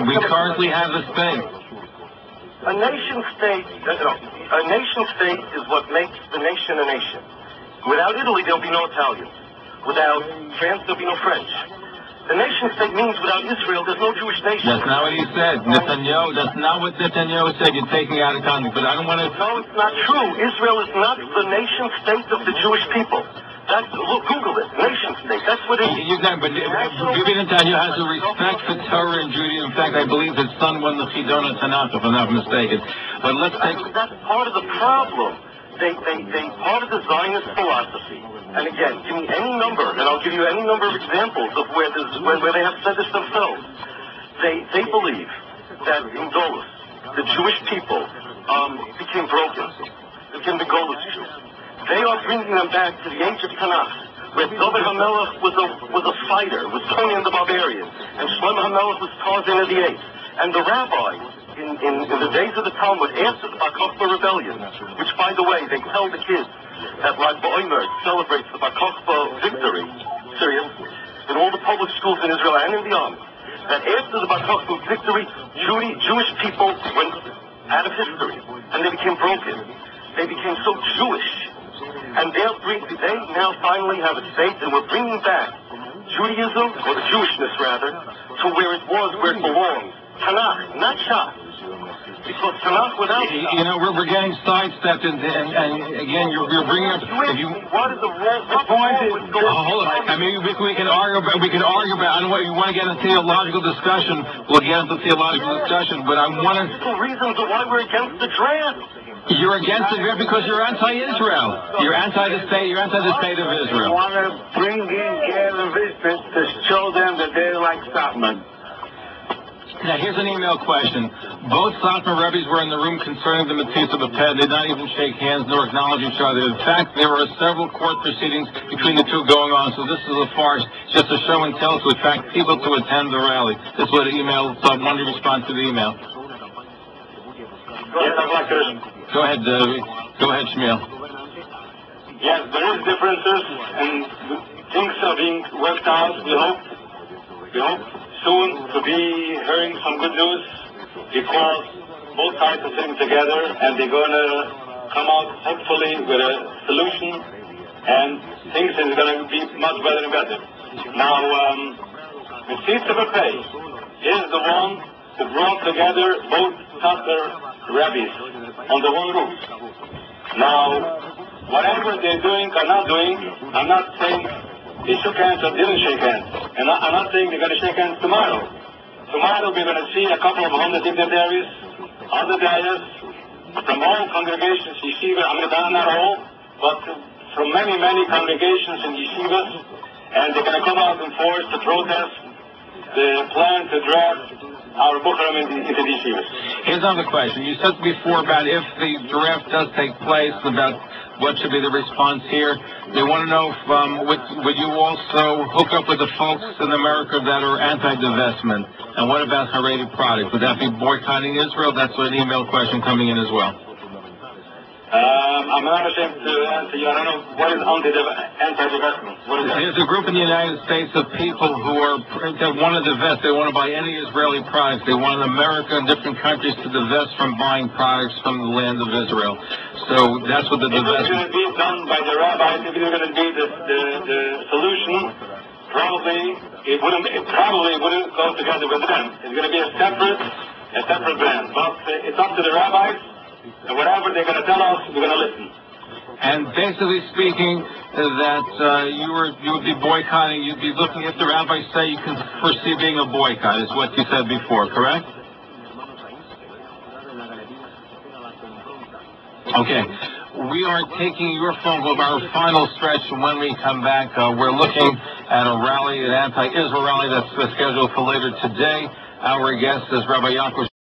nation state is what makes the nation a nation. Without Italy, there'll be no Italians. Without France, there'll be no French. The nation state means without Israel, there's no Jewish nation. That's not what he said. That's not what Netanyahu said. You're taking out of context. But I don't want to... No, it's not true. Israel is not the nation state of the Jewish people. Google it. Nation state. That's what it is. But Bibi Netanyahu has a respect for Torah and Judaism. In fact, I believe his son won the Chidon Tanakh, if I'm not mistaken. But let's take... That's part of the problem. They part of the Zionist philosophy. And again, give me any number, and I'll give you any number of examples of where they have said this themselves. They believe that in Golus, the Jewish people became broken, became the Golus Jews. They are bringing them back to the age of Tanakh, where David HaMelech was a fighter, was Conan the Barbarian, and Shlomo HaMelech was Tarzan of the Eighth. And the rabbis in the days of the Talmud, after the Bar Kokhba rebellion, which, by the way, they tell the kids that Lag BaOmer celebrates the Bar Kokhba victory, serious, in all the public schools in Israel and in the army, that after the Bar Kokhba victory, Jewish people went out of history, and they became broken. They became so Jewish. And they now finally have a state, and we're bringing back Judaism, or the Jewishness rather, to where it was, where it belongs. Tanakh, not Shas. Because Tanakh without Shas. You know, we're getting sidestepped, and again, you're bringing up. What is the role? The point is, hold on. I mean, we can argue about. I don't know if you want to get into theological discussion. We'll get into theological discussion, but I want to. Reasons why we're against the draft. You're against it because you're anti-Israel. You're anti the state of Israel. You want to bring in Karen Vistas to show them that they're like Satmar. Now, here's an email question. Both Satmar Rebbe's were in the room concerning the Matisse of the Ped. They did not even shake hands nor acknowledge each other. In fact, there were several court proceedings between the two going on, so this is a farce, just a show and tell to attract people to attend the rally. This is what the email, so I wanted to respond to the email. Yes, I'd like to. Go ahead, Shmiel. Yes, there is differences, and things are being worked out. We hope soon to be hearing some good news, because both sides are sitting together, and they're going to come out hopefully with a solution, and things are going to be much better and better. Now, the Seats of a Pay is the one who brought together both Satmar rabbis under one roof. Now, whatever they're doing or not doing, I'm not saying they shook hands or didn't shake hands. And I'm not saying they're going to shake hands tomorrow. Tomorrow we're going to see a couple of 100 dignitaries, other dayas, from all congregations, yeshiva, not all, but from many, many congregations and yeshivas, and they're going to come out in force to protest the plan to draft our Bukharam into the yeshivas. Here's another question. You said before about if the draft does take place, about what should be the response here. They want to know if, would you also hook up with the folks in America that are anti-divestment? And what about Haredi products? Would that be boycotting Israel? That's an email question coming in as well. I'm not ashamed to answer you. I don't know what is anti-divestment. What is that? There's a group in the United States of people that want to divest. They want to buy any Israeli products. They want America and different countries to divest from buying products from the land of Israel. So that's what the divestment. If it's going to be done by the rabbis, if it's going to be the solution, probably it wouldn't go together with them. It's going to be a separate brand. But it's up to the rabbis. And whatever they're going to tell us, we're going to listen. And basically speaking, that you would be boycotting, you'd be looking, if the rabbis say you can foresee being a boycott, is what you said before, correct? Okay. We are taking your phone call, our final stretch, and when we come back, we're looking at a rally, an anti-Israel rally that's scheduled for later today. Our guest is Rabbi Yaakov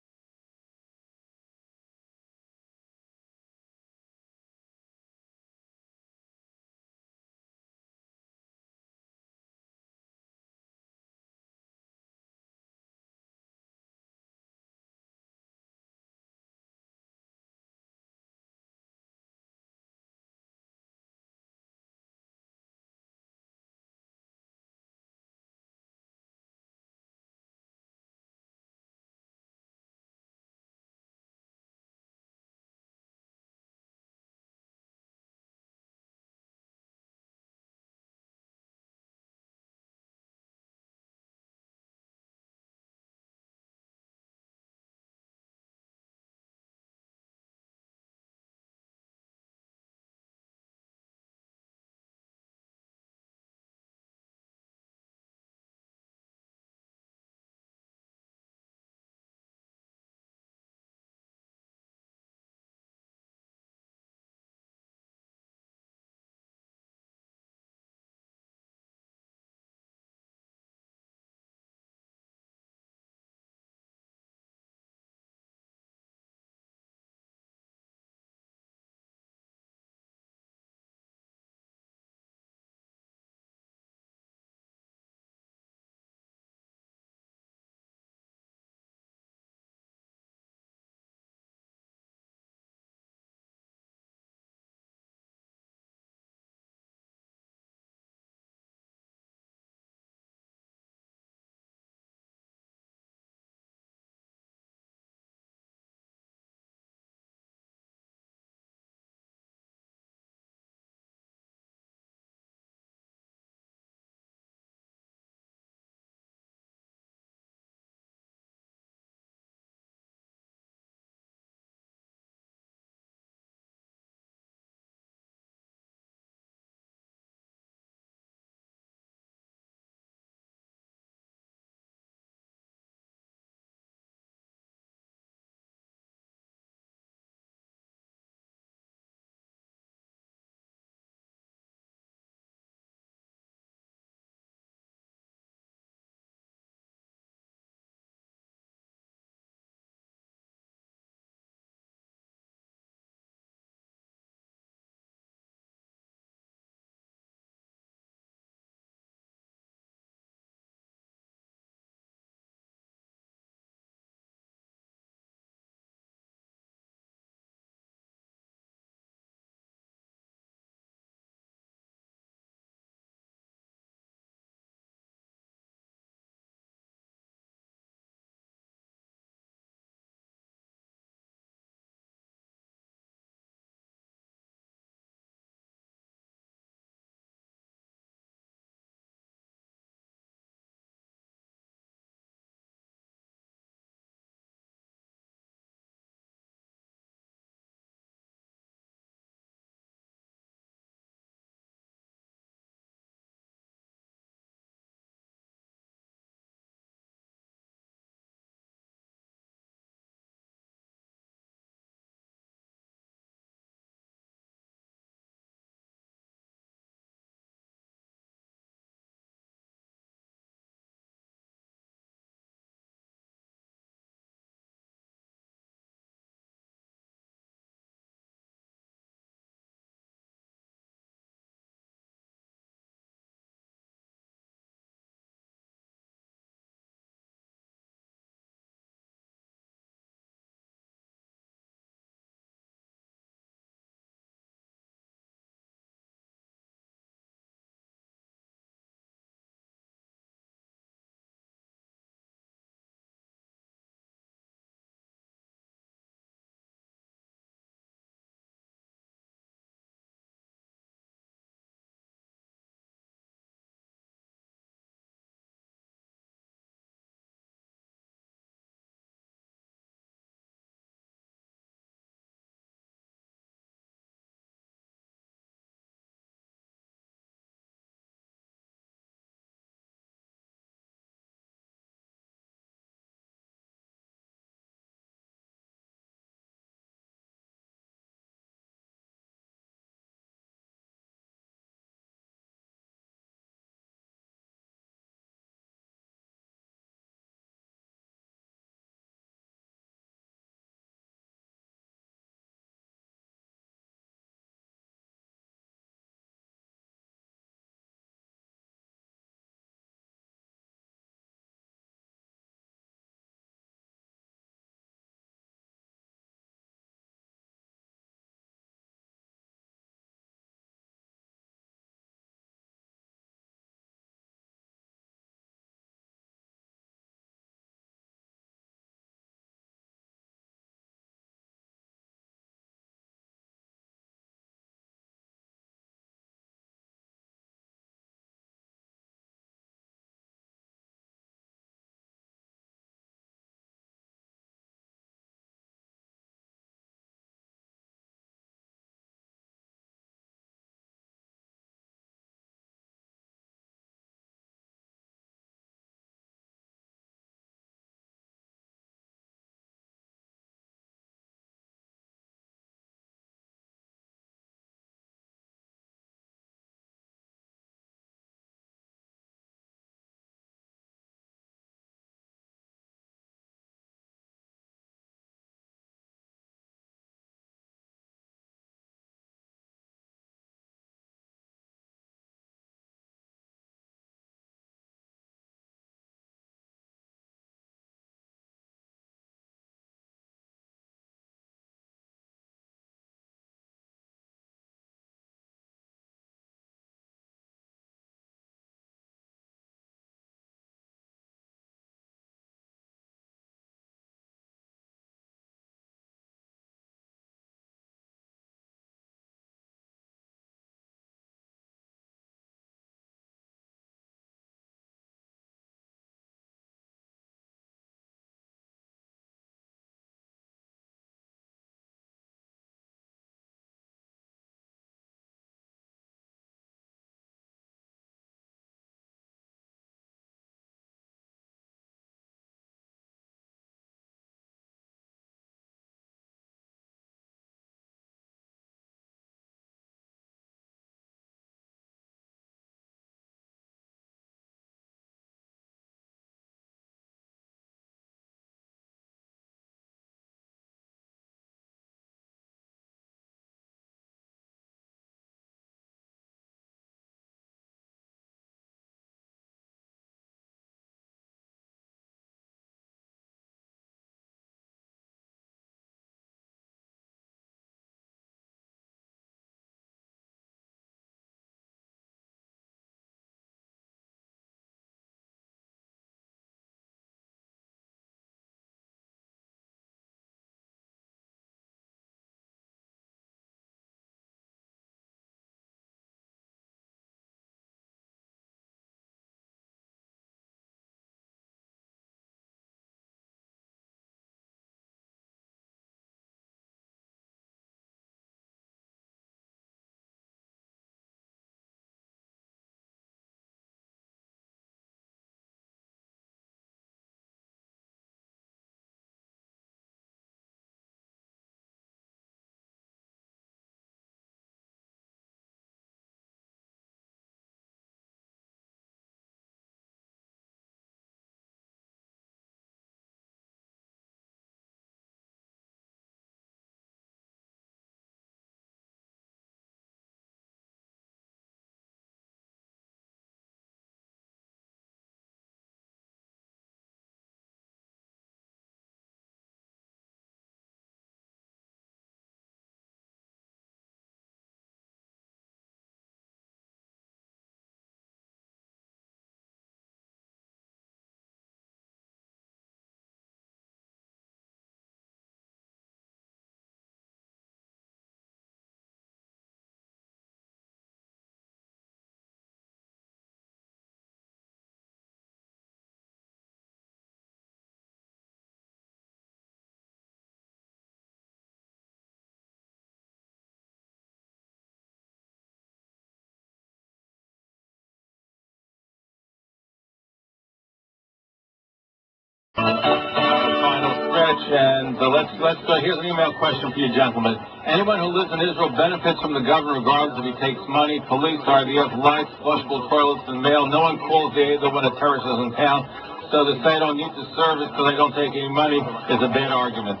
And here's an email question for you, gentlemen. Anyone who lives in Israel benefits from the government regardless if he takes money. Police, IDF, lights, flushable toilets, and mail. No one calls the aid when a terrorist is in town. So to say they don't need the service because they don't take any money is a bad argument.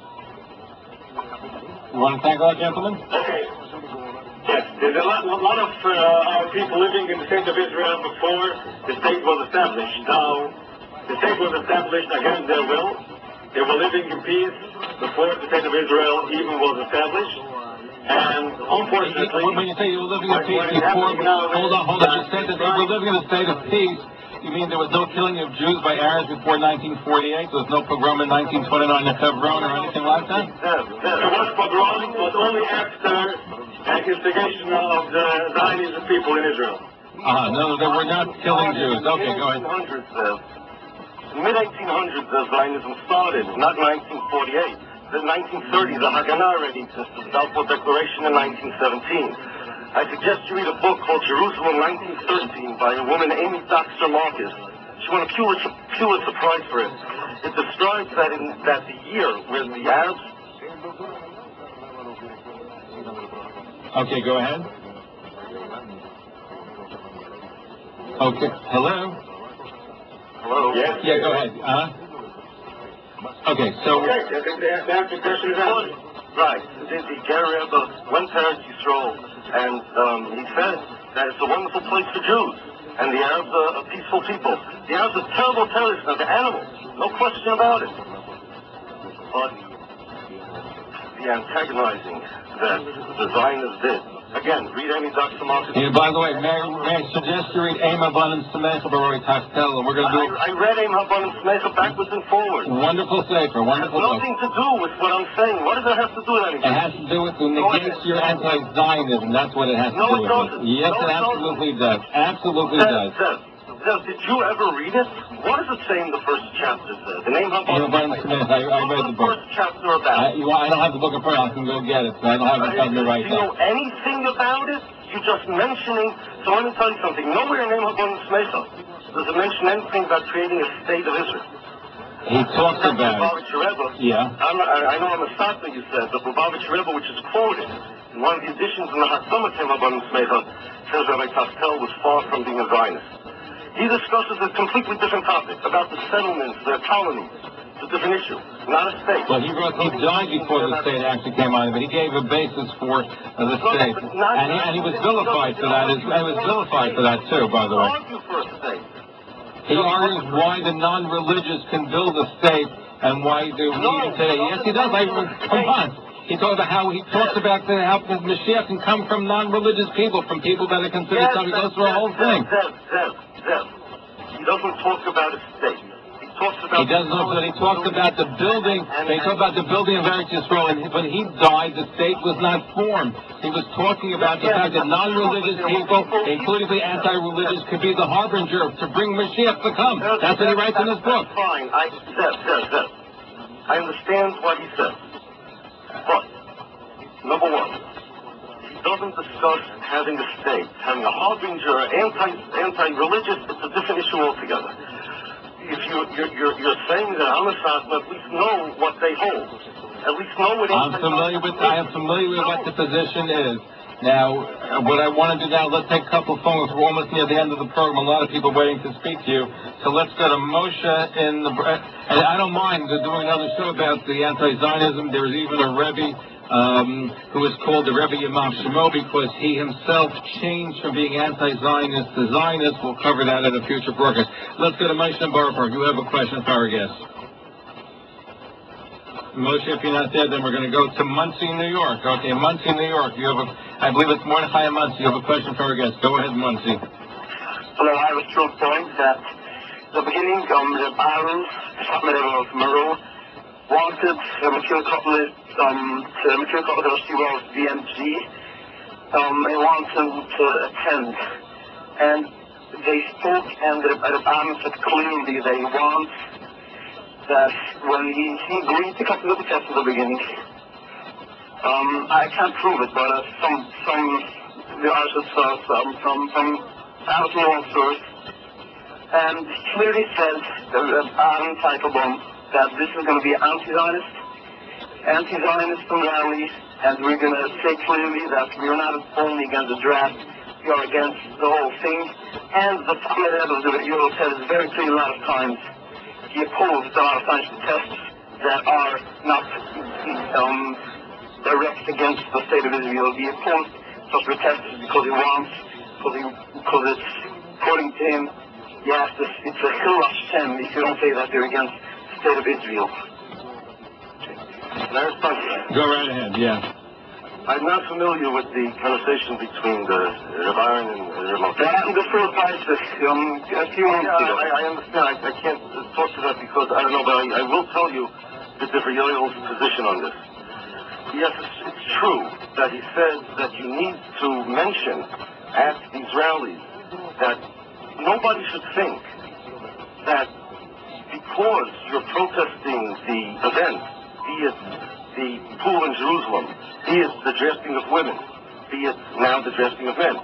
You want to thank our gentlemen? Okay. Yes, there's a lot of our people living in the state of Israel before the state was established. Now, the state was established against their will. They were living in peace before the state of Israel even was established. And unfortunately... When you say you were living in peace before... Hold on. You said that they were living in a state of peace. You mean there was no killing of Jews by Arabs before 1948? There was no pogrom in 1929 in Zev Brenner or anything like that? There was pogrom, but only after an instigation of the Zionist people in Israel. No, they were not killing Jews. Okay, go ahead. In the mid-1800s, Zionism started, not 1948. The 1930s, the Haganah already existed, the Balfour Declaration in 1917. I suggest you read a book called Jerusalem 1913 by a woman, Amy Doxter Marcus. She won a Pulitzer Prize for it. It describes that the year when the Arabs... Okay, go ahead. Okay, hello? Hello? Yes? Yeah, go ahead. Okay, so... Okay, the question is answered. Right. The Ger Rebbe went to Eretz Yisrael, and he said that it's a wonderful place for Jews, and the Arabs are peaceful people. The Arabs are terrible terrorists, they're animals, no question about it. But the antagonizing that the Zionists did, again, read Amy Doxter Marcus. Yeah, by the way, may I suggest you read Aim Abundance Samecha by Roy Costello, and we're going to do... I read Aim Abundance Samecha backwards and forwards. Wonderful sefer, wonderful book. Nothing to do with what I'm saying. What does that have to do with anything? It has to do with the negates your anti-Zionism. That's what it has to do with. Yes, it absolutely does. Absolutely does. Zev, did you ever read it? What does it say in the first chapter, Zev? The name of Aim Abundance Samecha, I read the book. First chapter about? I don't have the book in front of me. I can go get it. So I don't have it in front of me right now. Do you now. know anything about it? You're just mentioning... So let me tell you something. Nowhere in Aim Abundance Samecha does it mention anything about creating a state of Israel. He talks about it. Yeah. I know I'm a Satmar, you said, but Lubavitch Rebbe, which is quoted in one of the editions in the Hatzamah Aim Abundance Samecha, says Rabbi Costello was far from being a Zionist. He discusses a completely different topic about the settlements, their colonies. It's a different issue, not a state. Well, he died before the state actually came on, but he gave a basis for the state. And he was vilified for that. He was vilified for that, too, by the way. He argues why the non-religious can build a state and why the leaders today. Yes, he does. Come on. He talks about how how the Mashiach can come from non-religious people, from people that are considered something. He goes through a whole thing. Zev. He doesn't talk about a state. He talks about the building. They talk about the building of Eretz Yisrael, and when he died, the state was not formed. He was talking about the fact that non-religious people, including the anti-religious, could be the harbinger to bring Mashiach to come. That's what he writes in his book. Fine. Zev. I understand what he says. But, number one, he doesn't discuss having a state, having a harbinger, anti-religious. It's a different issue altogether. If you're saying that I'm a Satmar, at least know what they hold. At least know what I am familiar with what the position is. Now, what I want to do now, let's take a couple of phones. We're almost near the end of the program. A lot of people waiting to speak to you. So let's go to Moshe in the... And I don't mind doing another show about the anti-Zionism. There's even a Rebbe who is called the Rebbe Yamam Shemo because he himself changed from being anti-Zionist to Zionist. We'll cover that at a future broadcast. Let's go to Moshe in Borough Park. You have a question for our guest. Moshe, if you're not there, then we're going to go to Muncie, New York. Okay, Muncie, New York. You have I believe it's Mordechai in Muncie. You have a question for our guest. Go ahead, Muncie. Hello, I have a short point that the beginning of the Barons, of Meru, wanted the material couple of VMG. They wanted to attend. And they spoke, and the Barons said clearly they want that when he agreed to come to the test in the beginning. I can't prove it, but some source, and he clearly said, Aaron Teitelbaum, that this is going to be anti-Zionist, anti-Zionist rally, and we're going to say clearly that we're not only against the draft, we are against the whole thing. And the head of the Euro said it very clearly a lot of times. He opposed a lot of times protests that are not direct against the state of Israel. He opposed such protests because it's, according to him, yes, it's a Chil Hashem if you don't say that you're against the state of Israel. Can I respond to that? Go right ahead, yeah. I'm not familiar with the conversation between the Rav Aaron and Rav Moshe. That happened before Paris, a few months ago. I understand. I can't talk to that because I don't know, but I will tell you the Divrei Yoel's position on this. Yes, it's true that he says that you need to mention at these rallies that nobody should think that because you're protesting the event, be it the pool in Jerusalem, be it the drafting of women, be it now the drafting of men,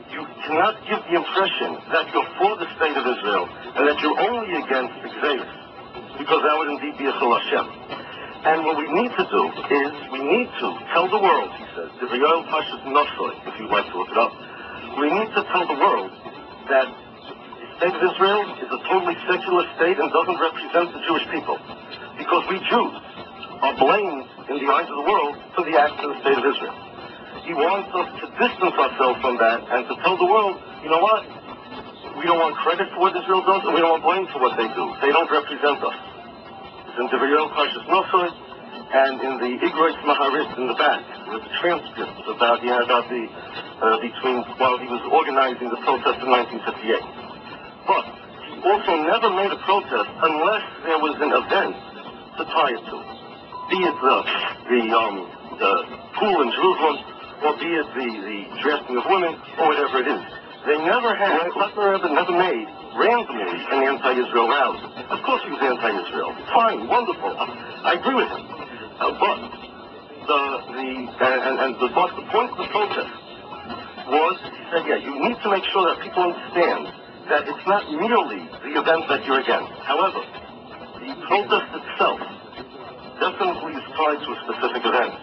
you cannot give the impression that you're for the state of Israel and that you're only against the Xeris, because that would indeed be a Chil Hashem. And what we need to do is we need to tell the world, he says, the Real Pashas Nosoi, if you'd like to look it up, we need to tell the world that the state of Israel is a totally secular state and doesn't represent the Jewish people. Because we Jews are blamed in the eyes of the world for the acts of the state of Israel. He wants us to distance ourselves from that and to tell the world, you know what? We don't want credit for what Israel does and we don't want blame for what they do. They don't represent us. In the Real Pashas Nosoi and in the Igros Maharis in the back, with the transcripts about between while he was organizing the protest in 1958. But he also never made a protest unless there was an event to tie it to, be it the pool in Jerusalem, or be it the drafting of women, or whatever it is. They never had, Plaza never made randomly an anti-Israel rally. Of course he was anti-Israel. Fine, wonderful. I agree with him. But the point of the protest was, he said, yeah, you need to make sure that people understand that it's not merely the event that you're against. However, the protest itself definitely is tied to a specific event.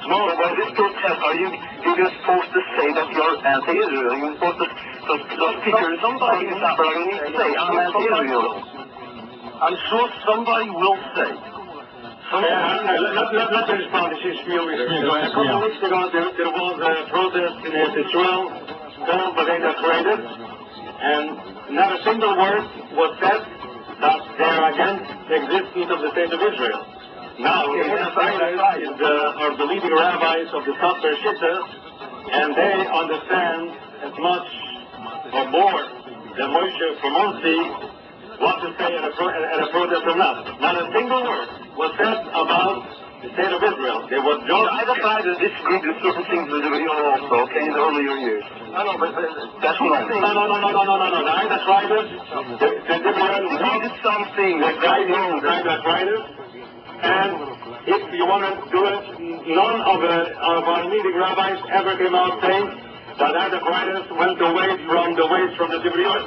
Tomorrow, by this protest, are you supposed to say that you're anti-Israel? You're supposed to, those speakers, somebody in Israel, you need to say, I'm anti-Israel. I'm sure somebody will say. Let me respond. This is Shmiel Wieder. A couple of weeks ago, there was a protest in Israel called the Data Created, and not a single word was said that they're against the existence of the state of Israel. Now, the Israelis are the leading rabbis of the Satmar Shitta, and they understand as much or more than Moshe from Moshe what to say at a protest or not. Not a single word was said about the state of Israel. They were just... I decided to disagree with certain things with the video also, okay, in the earlier years. I know, but that's what I'm saying. No. I tried it. We needed something like that. I tried it. And if you want to do it, none of our leading rabbis ever came out saying that arthritis went away from the Divrei.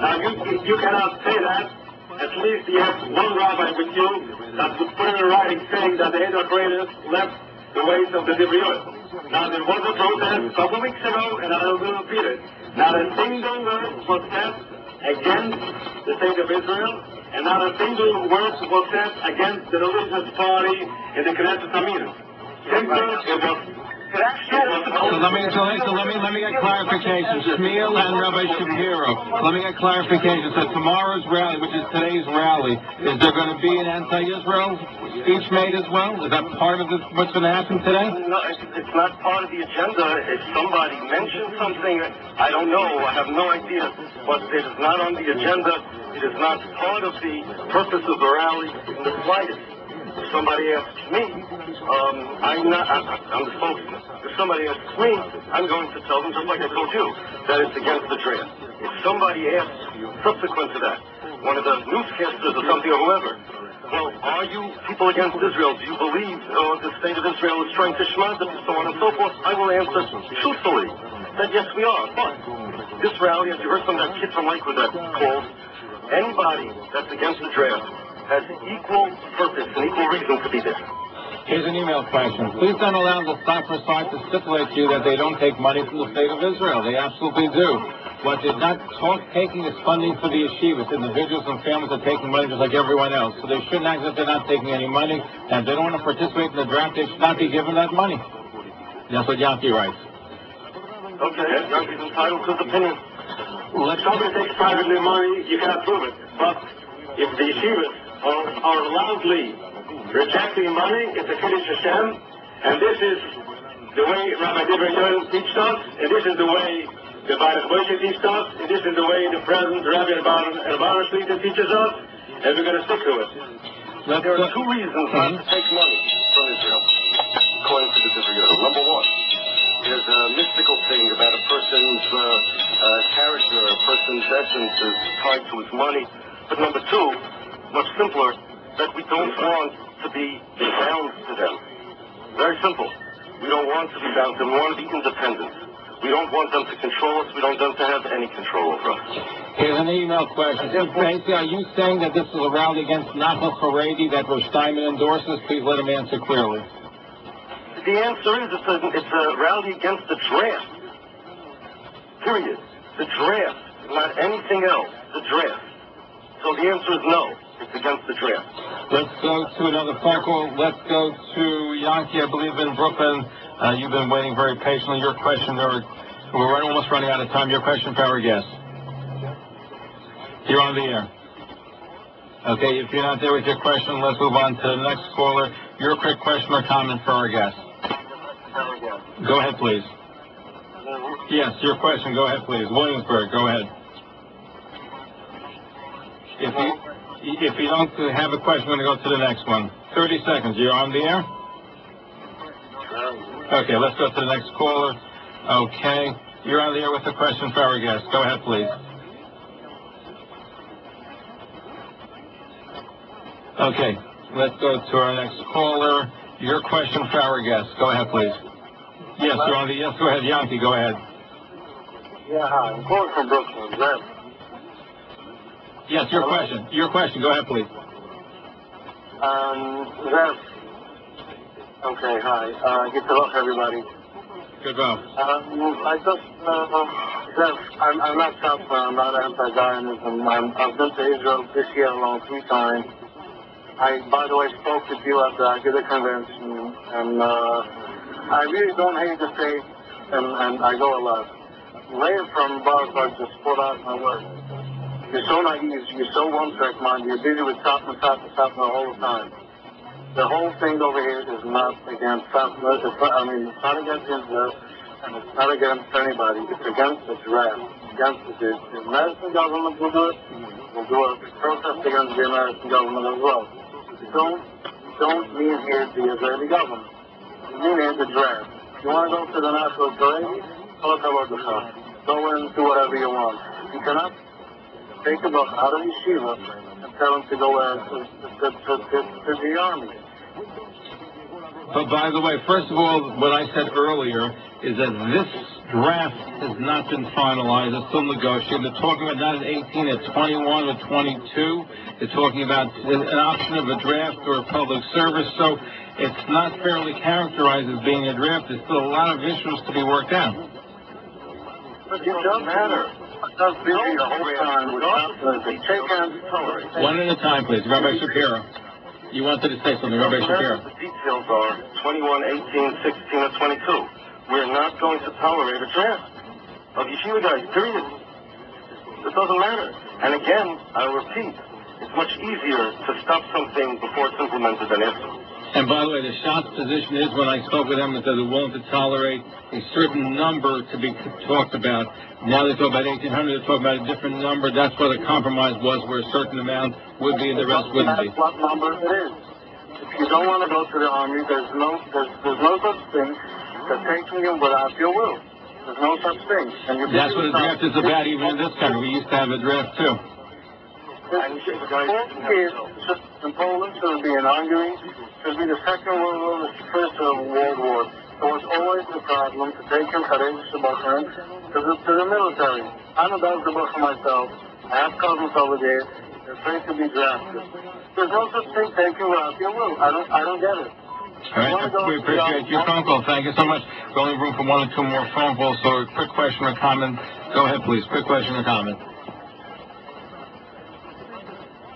Now, you cannot say that. At least you have one rabbi with you that would put in writing saying that the arthritis left the ways of the Divrei. Now, there was a protest a couple weeks ago, and I will repeat it. Not a single word was said against the state of Israel, and not a single word was said against the religious party in the Knesset Amir. Simple, it was... So let me get clarification. Shmiel and Rabbi Shapiro, let me get clarification. So tomorrow's rally, which is today's rally, is there going to be an anti-Israel speech made as well? Is that part of what's going to happen today? No, it's not part of the agenda. If somebody mentions something, I don't know, I have no idea. But it is not on the agenda. It is not part of the purpose of the rally in the slightest. If somebody asks me, I'm the spokesman. If somebody asks me, I'm going to tell them, just like I told you, that it's against the draft. If somebody asks subsequent to that, one of the newscasters or something or whoever, well, are you people against Israel? Do you believe the state of Israel is trying to shmad them, so on and so forth? I will answer truthfully that yes, we are. But this rally, as you heard from that kid from Lakewood that called, anybody that's against the draft has equal purpose and equal reason to be there. Here's an email question. Please don't allow the Soccer side to stipulate to you that they don't take money from the state of Israel. They absolutely do. What they're not taking is funding for the yeshivas. Individuals and families are taking money just like everyone else. So they shouldn't act as if they're not taking any money. And if they don't want to participate in the draft, they should not be given that money. That's what Yankee writes. Okay, Yankee's entitled to his opinion. If somebody takes privately money, you cannot prove it. But if the yeshivas are loudly rejecting money, it's a Kiddush Hashem, and this is the way Rabbi Dever teaches us, and this is the way the Baruch Moshe teaches us, and this is the way the present Rabbi Rabban Shlita teaches us, and we're going to stick to it. There are two reasons not to take money from Israel, according to the Dever. Number one, there's a mystical thing about a person's character, a person's essence is tied to his money. But number two, much simpler, that we don't want to be bound to them. Very simple. We don't want to be bound to them. We want to be independent. We don't want them to control us. We don't want them to have any control over us. Here's an email question. Are you saying that this is a rally against Nachal Haredi that Rosh Steinman endorses? Please let him answer clearly. The answer is it's a rally against the draft. Period. The draft, not anything else. The draft. So the answer is no. It's against the draft. Let's go to another phone call. Let's go to Yankee, I believe, in Brooklyn. You've been waiting very patiently. Your question, we're almost running out of time. Your question for our guest. You're on the air. Okay, if you're not there with your question, let's move on to the next caller. Your quick question or comment for our guest. Go ahead, please. Yes, your question. Go ahead, please. Williamsburg, go ahead. If you don't have a question, we're going to go to the next one. 30 seconds. You're on the air? Okay, let's go to the next caller. Okay. You're on the air with a question for our guest. Go ahead, please. Okay, let's go to our next caller. Your question for our guest. Go ahead, please. Yes, you're on the... Yes, go ahead. Yankee, go ahead. Yeah, hi. I'm calling from Brooklyn. Zev. Yes, your question. Your question. Go ahead, please. Zev. Okay, hi. Good to luck, everybody. Good luck. I just, Zev, I'm not South, I'm not anti-Zionism. I've been to Israel this year alone 3 times. I, by the way, spoke with you at the Agida convention, and I really don't hate the state, and I go a lot. Leah from Baruch just put out my word. You're so naive, you're so one-track mind, you're busy with top the whole time. The whole thing over here is not against Satmar. It's not against Israel, and it's not against anybody. It's against the draft. Against the American government will do it. We'll do a protest against the American government as well. Don't mean here the Israeli government. You mean here the draft. You want to go to the National Parade? Go and do whatever you want. You cannot take a book out of yeshiva and tell them to go to the army. But by the way, first of all, what I said earlier is that this draft has not been finalized. It's still negotiated. They're talking about not at 18, at 21 or 22. They're talking about an option of a draft or a public service. So it's not fairly characterized as being a draft. There's still a lot of issues to be worked out. But it doesn't matter. That's busy the whole time. One at a time, please. Rabbi Shapiro. You wanted to say something, Rabbi Shapiro. The details are 21, 18, 16, or 22. We're not going to tolerate a draft of yeshiva guys, period. It doesn't matter. And again, I repeat, it's much easier to stop something before it's implemented than after. And by the way, the shop's position is, when I spoke with them, that they're willing to tolerate a certain number to be talked about. Now they talk about 1,800, they talk about a different number. That's what the compromise was, where a certain amount would be and the rest wouldn't be. That's what number it is. If you don't want to go to the army, there's no such thing as taking them without your will. There's no such thing. And that's what a draft is about, even in this country. We used to have a draft, too. In Poland, should be in Hungary, should be the Second World War, the First World War. There was always a problem to take him to the military. I'm a doctor for myself. I have cousins over there. They're afraid to be drafted. There's no such thing taking without your will. I don't get it. All right, we appreciate your phone call. Thank you so much. We're only room for 1 or 2 more phone calls, so a quick question or comment. Go ahead, please. Quick question or comment.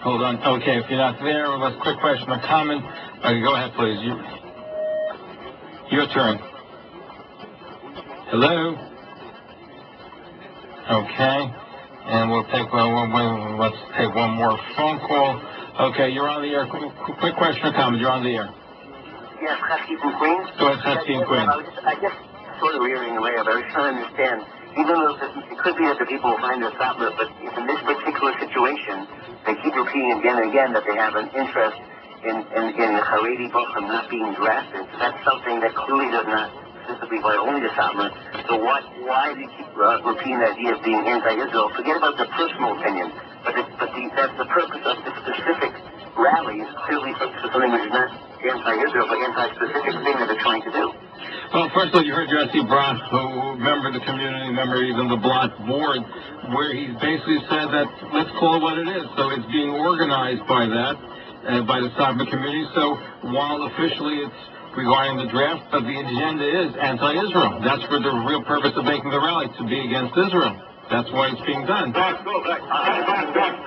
Hold on. Okay, if you're not there, let's quick question or comment. Okay, go ahead, please. Your turn. Hello? Okay. And we'll take let's take one more phone call. Okay, you're on the air. Quick question or comment. You're on the air. Yes, Husky from Queens. Go ahead, Husky and Queens. I just sort of rearing away. I was trying to understand. Even though it could be that the people will find this outlet, but in this particular situation, they keep repeating again and again that they have an interest in Haredi Bochum not being drafted. So that's something that clearly does not specifically apply only to Satmar. So why do you keep repeating the idea of being anti-Israel? Forget about the personal opinion, but that's the purpose of the specific rally is clearly for something which is not anti-Israel, but anti-specific thing that they're trying to do. Well, first of all, you heard Jesse Blatt, who member of the community, member even the Blatt board, where he basically said that let's call it what it is. So it's being organized by that, by the Satmar community. So while officially it's regarding the draft, but the agenda is anti-Israel. That's for the real purpose of making the rally, to be against Israel. That's why it's being done. Back to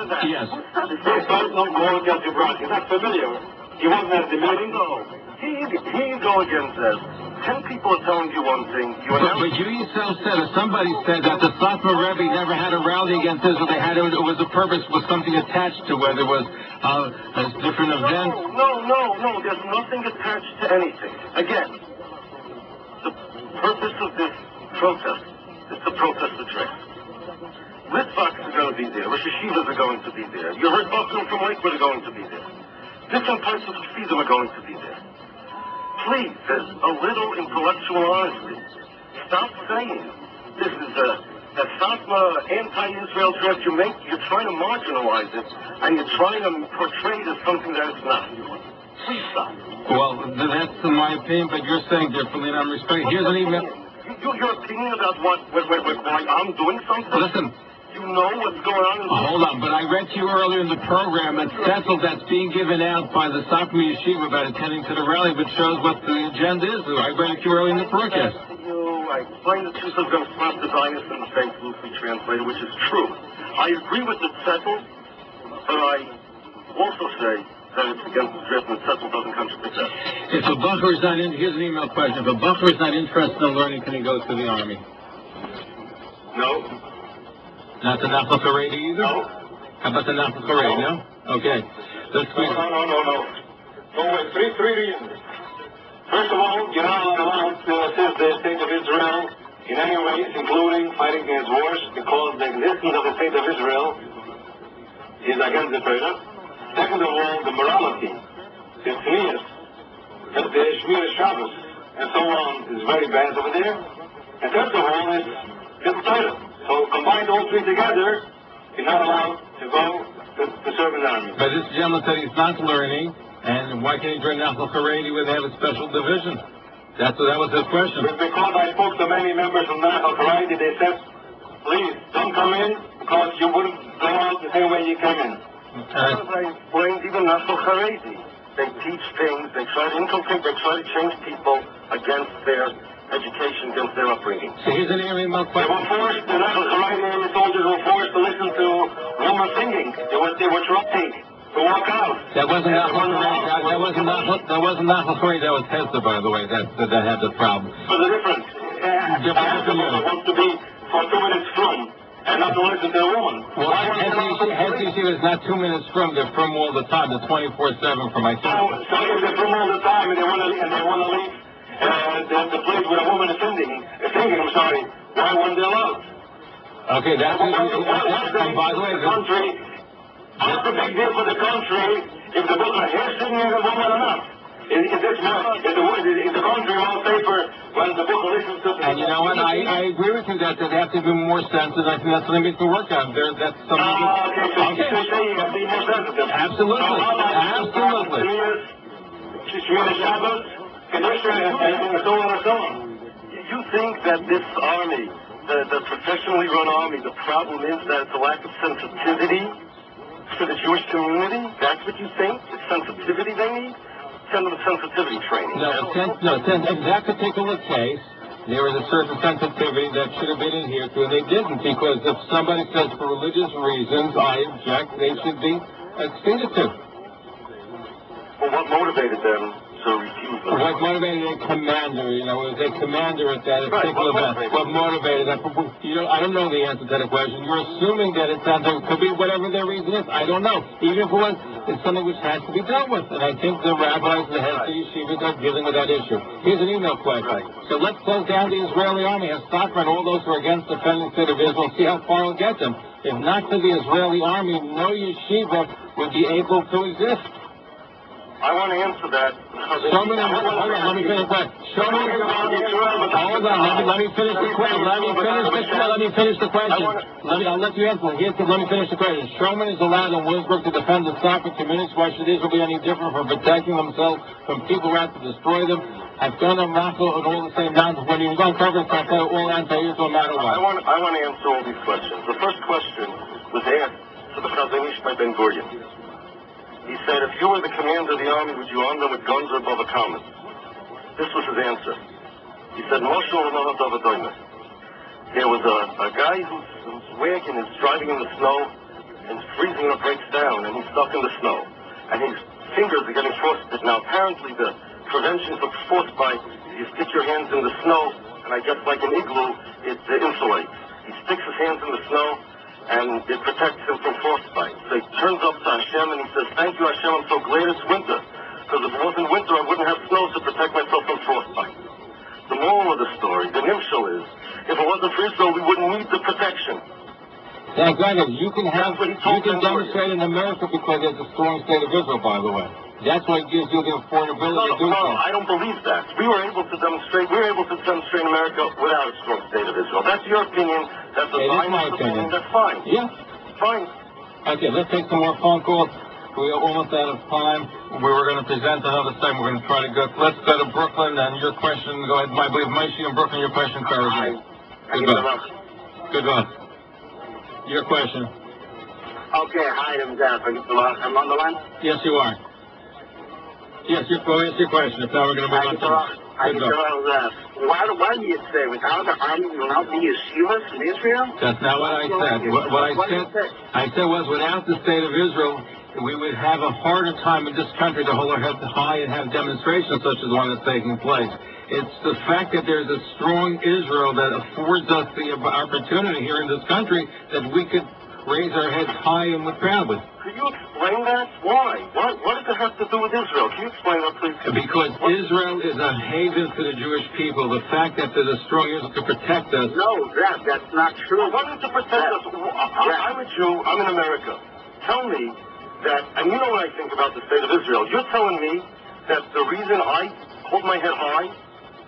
that. Yes. Don't go against your brother. He's not familiar. He wasn't at the meeting. No. He go against that. 10 people are telling you one thing. But you yourself said, or somebody said, that the Satmar Rebbe never had a rally against Israel. They had it was a purpose, was something attached to, whether it was a different event. No. There's nothing attached to anything. Again, the purpose of this protest is to protest the draft. Litvaks are going to be there. Rosh Yeshivas are going to be there. You heard Buckner from Lakewood are going to be there. Different types of Chassidim are going to be there. Please, there's a little intellectual honesty. Stop saying this is a Satmar anti-Israel draft. You're trying to marginalize it, and you're trying to portray it as something that it's not. Please stop. Well, that's in my opinion, but you're saying differently, and I'm respecting. Here's an email. Your opinion about why I'm doing something? Listen. You know what's going on? Hold on, but I read to you earlier in the program that settled that's being given out by the Satmar Yeshiva about attending to the rally, which shows what the agenda is. I read it to you earlier in the broadcast. I explained the truth. I was going to slap the Zionist in the face, loosely translated, which is true. I agree with the settled, but I also say that it's against the draft and the settled doesn't contradict that. If a Bacher is not in, here's an email question. If a Bacher is not interested in learning, can he go to the army? No. Not the Nafal Haredi either? No. How about the Nafal Haredi? No? Okay. Let's go. No. So, three reasons. First of all, you're not allowed to assist the state of Israel in any ways, including fighting against wars, because the existence of the state of Israel is against the Torah. Second of all, the morality, the tznius, the Shmiel Shabbos, and so on is very bad over there. And third of all is the Torah. So combine all three together, you're not allowed to go to serve in the army. But this gentleman said he's not learning, and why can't he join Nafal Haredi where they have a special division? That was his question. But because I spoke to many members from Nafal Haredi, they said, please, don't come in, because you wouldn't go out the same way you came in. As I explained, even Nafal Haredi, they teach things, they try to inculcate, they try to change people against their education, against their upbringing. So here's an email question. They were forced, the Nafal Haredi soldiers were forced to listen to women singing. They were trying to walk out. That wasn't Nafal Haredi. That wasn't Nafal Haredi. That was Hezda, by the way. That had the problem. So the difference. Hezda wants to be for 2 minutes from, and not to listen to a woman. Well, Hezda is not 2 minutes from. They're from all the time. They're 24/7 from my son. So if they're from all the time and they want to leave. The place where a woman is singing, why weren't they allowed? Okay, that's and by the way, what's the big deal for the country if the book is singing a woman or not? Is the country more safer when the book listens to the... And you know what, I agree with you that they have to be more sensitive. I think that's something we can work on. That's something okay, so you have to be more sensitive. Absolutely. Shmiel Shabbos, and so on. You think that this army, the professionally run army, the problem is that it's a lack of sensitivity for the Jewish community? That's what you think? It's sensitivity they need? send them sensitivity training. In that particular case, there was a certain sensitivity that should have been adhered to, and they didn't, because if somebody says for religious reasons, I object, they should be acceded to. Well, what motivated them to refuse them? What motivated a commander, was a commander at that particular event? What motivated that? I don't know the answer to that question. You're assuming that it's something, could be whatever their reason is. I don't know. Even if it was, it's something which has to be dealt with. And I think the rabbis, the heads of the yeshivas are dealing with that issue. Here's an email question. Right. So let's close down the Israeli army and stop on all those who are against defending the state of Israel, see how far it'll get them. If not for the Israeli army, no yeshiva would be able to exist. I want to answer that. Hold on, let me finish the question. Hold on, let me finish the question. Let me finish the question. I'll let you answer. Let me finish the question. Showman is allowed in Williamsburg to defend the Stockton communities. Why should Israel be any different from protecting themselves from people who have to destroy them? I've done a Mako and all the same mountains. When you was on coverage, I said all anti-Israel no matter what. I want to answer all these questions. The first question was asked to the Chazanish by Ben Gurion. He said, if you were the commander of the army, would you arm them with guns or Bava-Kamas? This was his answer. He said, Moshe Olamahadovadoyna. There was a guy whose wagon is driving in the snow and freezing or breaks down, and he's stuck in the snow. And his fingers are getting frostbite. Now, apparently, the prevention for frostbite is you stick your hands in the snow, and I guess like an igloo, it insulates. He sticks his hands in the snow, and it protects him from frostbite. So he turns up to Hashem and he says, thank you, Hashem, I'm so glad it's winter. Because if it wasn't winter, I wouldn't have snow to protect myself from frostbite. The moral of the story, the nimshal is, if it wasn't for Israel, we wouldn't need the protection. Thank God, you can demonstrate in America because there's a strong state of Israel, by the way. That's what gives you the affordability to do so. I don't believe that. We were able to demonstrate in America without a strong state of Israel. That's your opinion. That's a Zionist opinion. That's fine. Yeah. Fine. Okay, let's take some more phone calls. We are almost out of time. We were going to present another segment. We're going to try to go. Let's go to Brooklyn, and your question, go ahead. I believe Maishi in Brooklyn, your question covers it. Good luck. Your question. Okay, hi, I'm on the line? Yes, you are. Yes, go ask your question. If now we're going to move on to why do you say without the army will not be yeshivas in Israel? That's not what I said. I said was without the state of Israel, we would have a harder time in this country to hold our head high and have demonstrations such as the one that's taking place. It's the fact that there's a strong Israel that affords us the opportunity here in this country that we could raise our heads high and we're proud with. Could you explain that? Why? What does it have to do with Israel? Can you explain that, please? Because Israel is a haven for the Jewish people. The fact that there's a strong Israel to protect us. No, that's not true. What is to protect us? I'm a Jew. I'm in America. Tell me that, and you know what I think about the state of Israel. You're telling me that the reason I hold my head high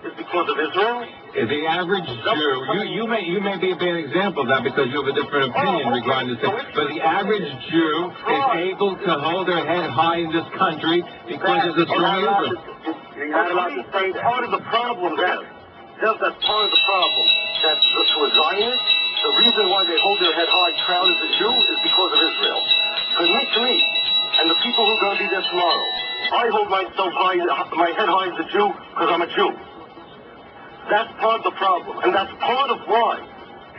is because of Israel? The average Jew, you may be a bad example of that because you have a different opinion regarding this. But the average Jew is able to hold their head high in this country because of the strong Israel. That's part of the problem, Zev. That's part of the problem. That to a Zionist, the reason why they hold their head high, proud as a Jew, is because of Israel. To me, and the people who are going to be there tomorrow, I hold myself high, my head high as a Jew because I'm a Jew. That's part of the problem, and that's part of why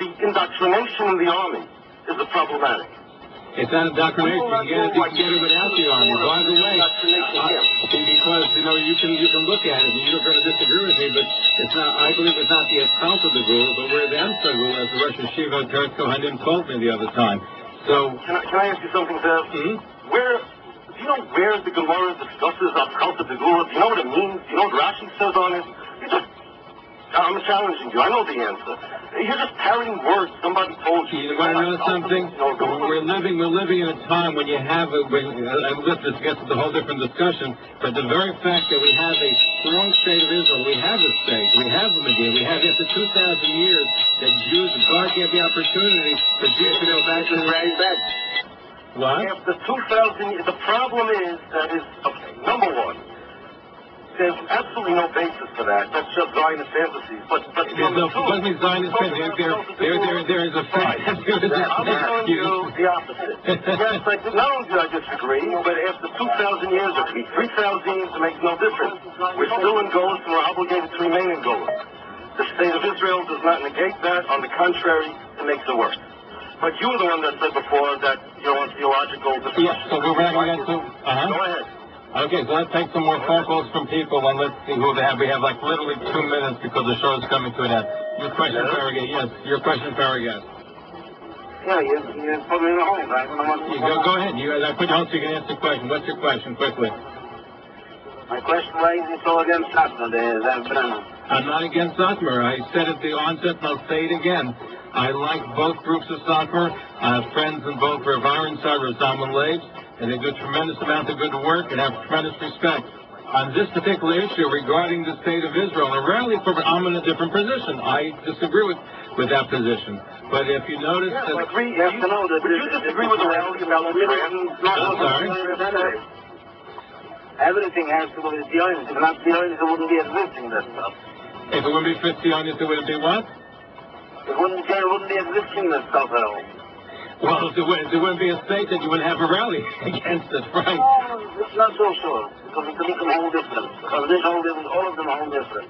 the indoctrination in the army is problematic. It's not indoctrination. You can get it without the army. By the way, because you can look at it, and you're going to disagree with me, but it's not. I believe it's not the assault of the Gul, but we're the Amsagul, as the Rosh Yeshiva Kurt Kohanim told me the other time. So, can I ask you something, Zev? Mm-hmm. Do you know where the Gemara discusses assault of the Gul? Do you know what it means? Do you know what Rashi says on it? I'm challenging you. I know the answer. You're just parroting words somebody told you. You want to know something? We're living in a time when you have and this gets to the whole different discussion, but the very fact that we have a strong state of Israel, we have a state, we have a Medina, we have after 2,000 years that Jews, God gave the opportunity for Jews to go back to the right bed. What? After 2,000 years, the problem is, number one, There's absolutely no basis for that. That's just Zionist fantasies. But there's no, it doesn't mean Zionist fantasies. There is a fact. I'm telling you the opposite. Yes, not only do I disagree, but after 2,000 years, or 3,000 years, it makes no difference. We're still in Golos, and we're obligated to remain in Golos. The state of Israel does not negate that. On the contrary, it makes it worse. But you were the one that said before that you want theological discussion. Yes, so we're going to get to... Go ahead. Okay, so let's take some more phone calls from people, and let's see who they have. We have like literally 2 minutes because the show is coming to an end. Your question, Farragut. Yes, your question, Farragut. Yeah, you're probably in the home, right? Go ahead. I put you on so you can answer the question. What's your question, quickly? My question, why is he so against Satmar, the Zev Brenner? I'm not against Satmar. I said at the onset, and I'll say it again. I like both groups of Satmar. I have friends in both Rav Aaron side, Rav Zalman Leib's, and they do a tremendous amount of good work and have tremendous respect. On this particular issue regarding the state of Israel, and rarely I'm in a different position. I disagree with that position. But if you notice that... Would you disagree with the rally about the I'm sorry? Everything has to do with Zionism. If not Zionism, it wouldn't be existing, that stuff. If it wouldn't be 50 on it, it wouldn't be what? It wouldn't be existing, that stuff at all. Well, if there wouldn't be a state, then you wouldn't have a rally against it, right? Oh, it's not so sure, because it could become whole different. Because this whole different, all of them are whole different.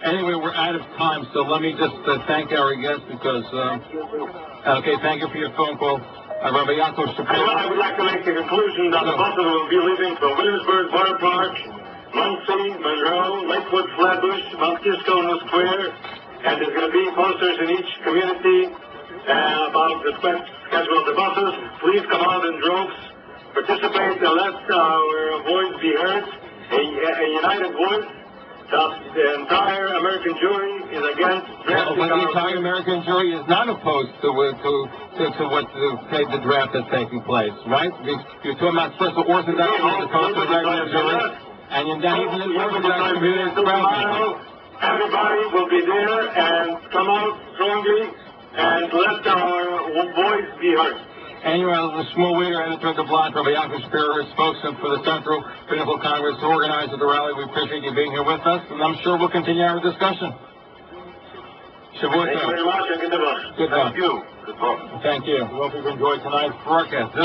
Anyway, we're out of time, so let me just thank our guests because... okay, thank you for your phone call. Rabbi Yaakov Shapiro. I would like to make the conclusion that the buses will be leaving from Williamsburg, Borough Park, Muncie, Monroe, Lakewood, Flatbush, Mount Kisco, New Square, and there's going to be posters in each community about the schedule of the buses. Please come out in droves, participate, and let our voice be heard. A united voice. The entire American jury is against drafting. Well, the entire American jury is not opposed to the draft that's taking place, right? You're talking about special Orthodox as opposed to the regular jury, and you're not even in the Orthodox community as well. Everybody will be there and come out strongly and let our voice be heard. Anyway, Shmiel Wieder, editor of the Blatt, Rabbi Yaakov Shapiro, spokesman for the Central Biblical Congress, organizer of the rally. We appreciate you being here with us, and I'm sure we'll continue our discussion. Shavuot. Thank you very much, and good luck. Good luck. Thank you. Good luck. Thank you. We hope you've enjoyed tonight's broadcast.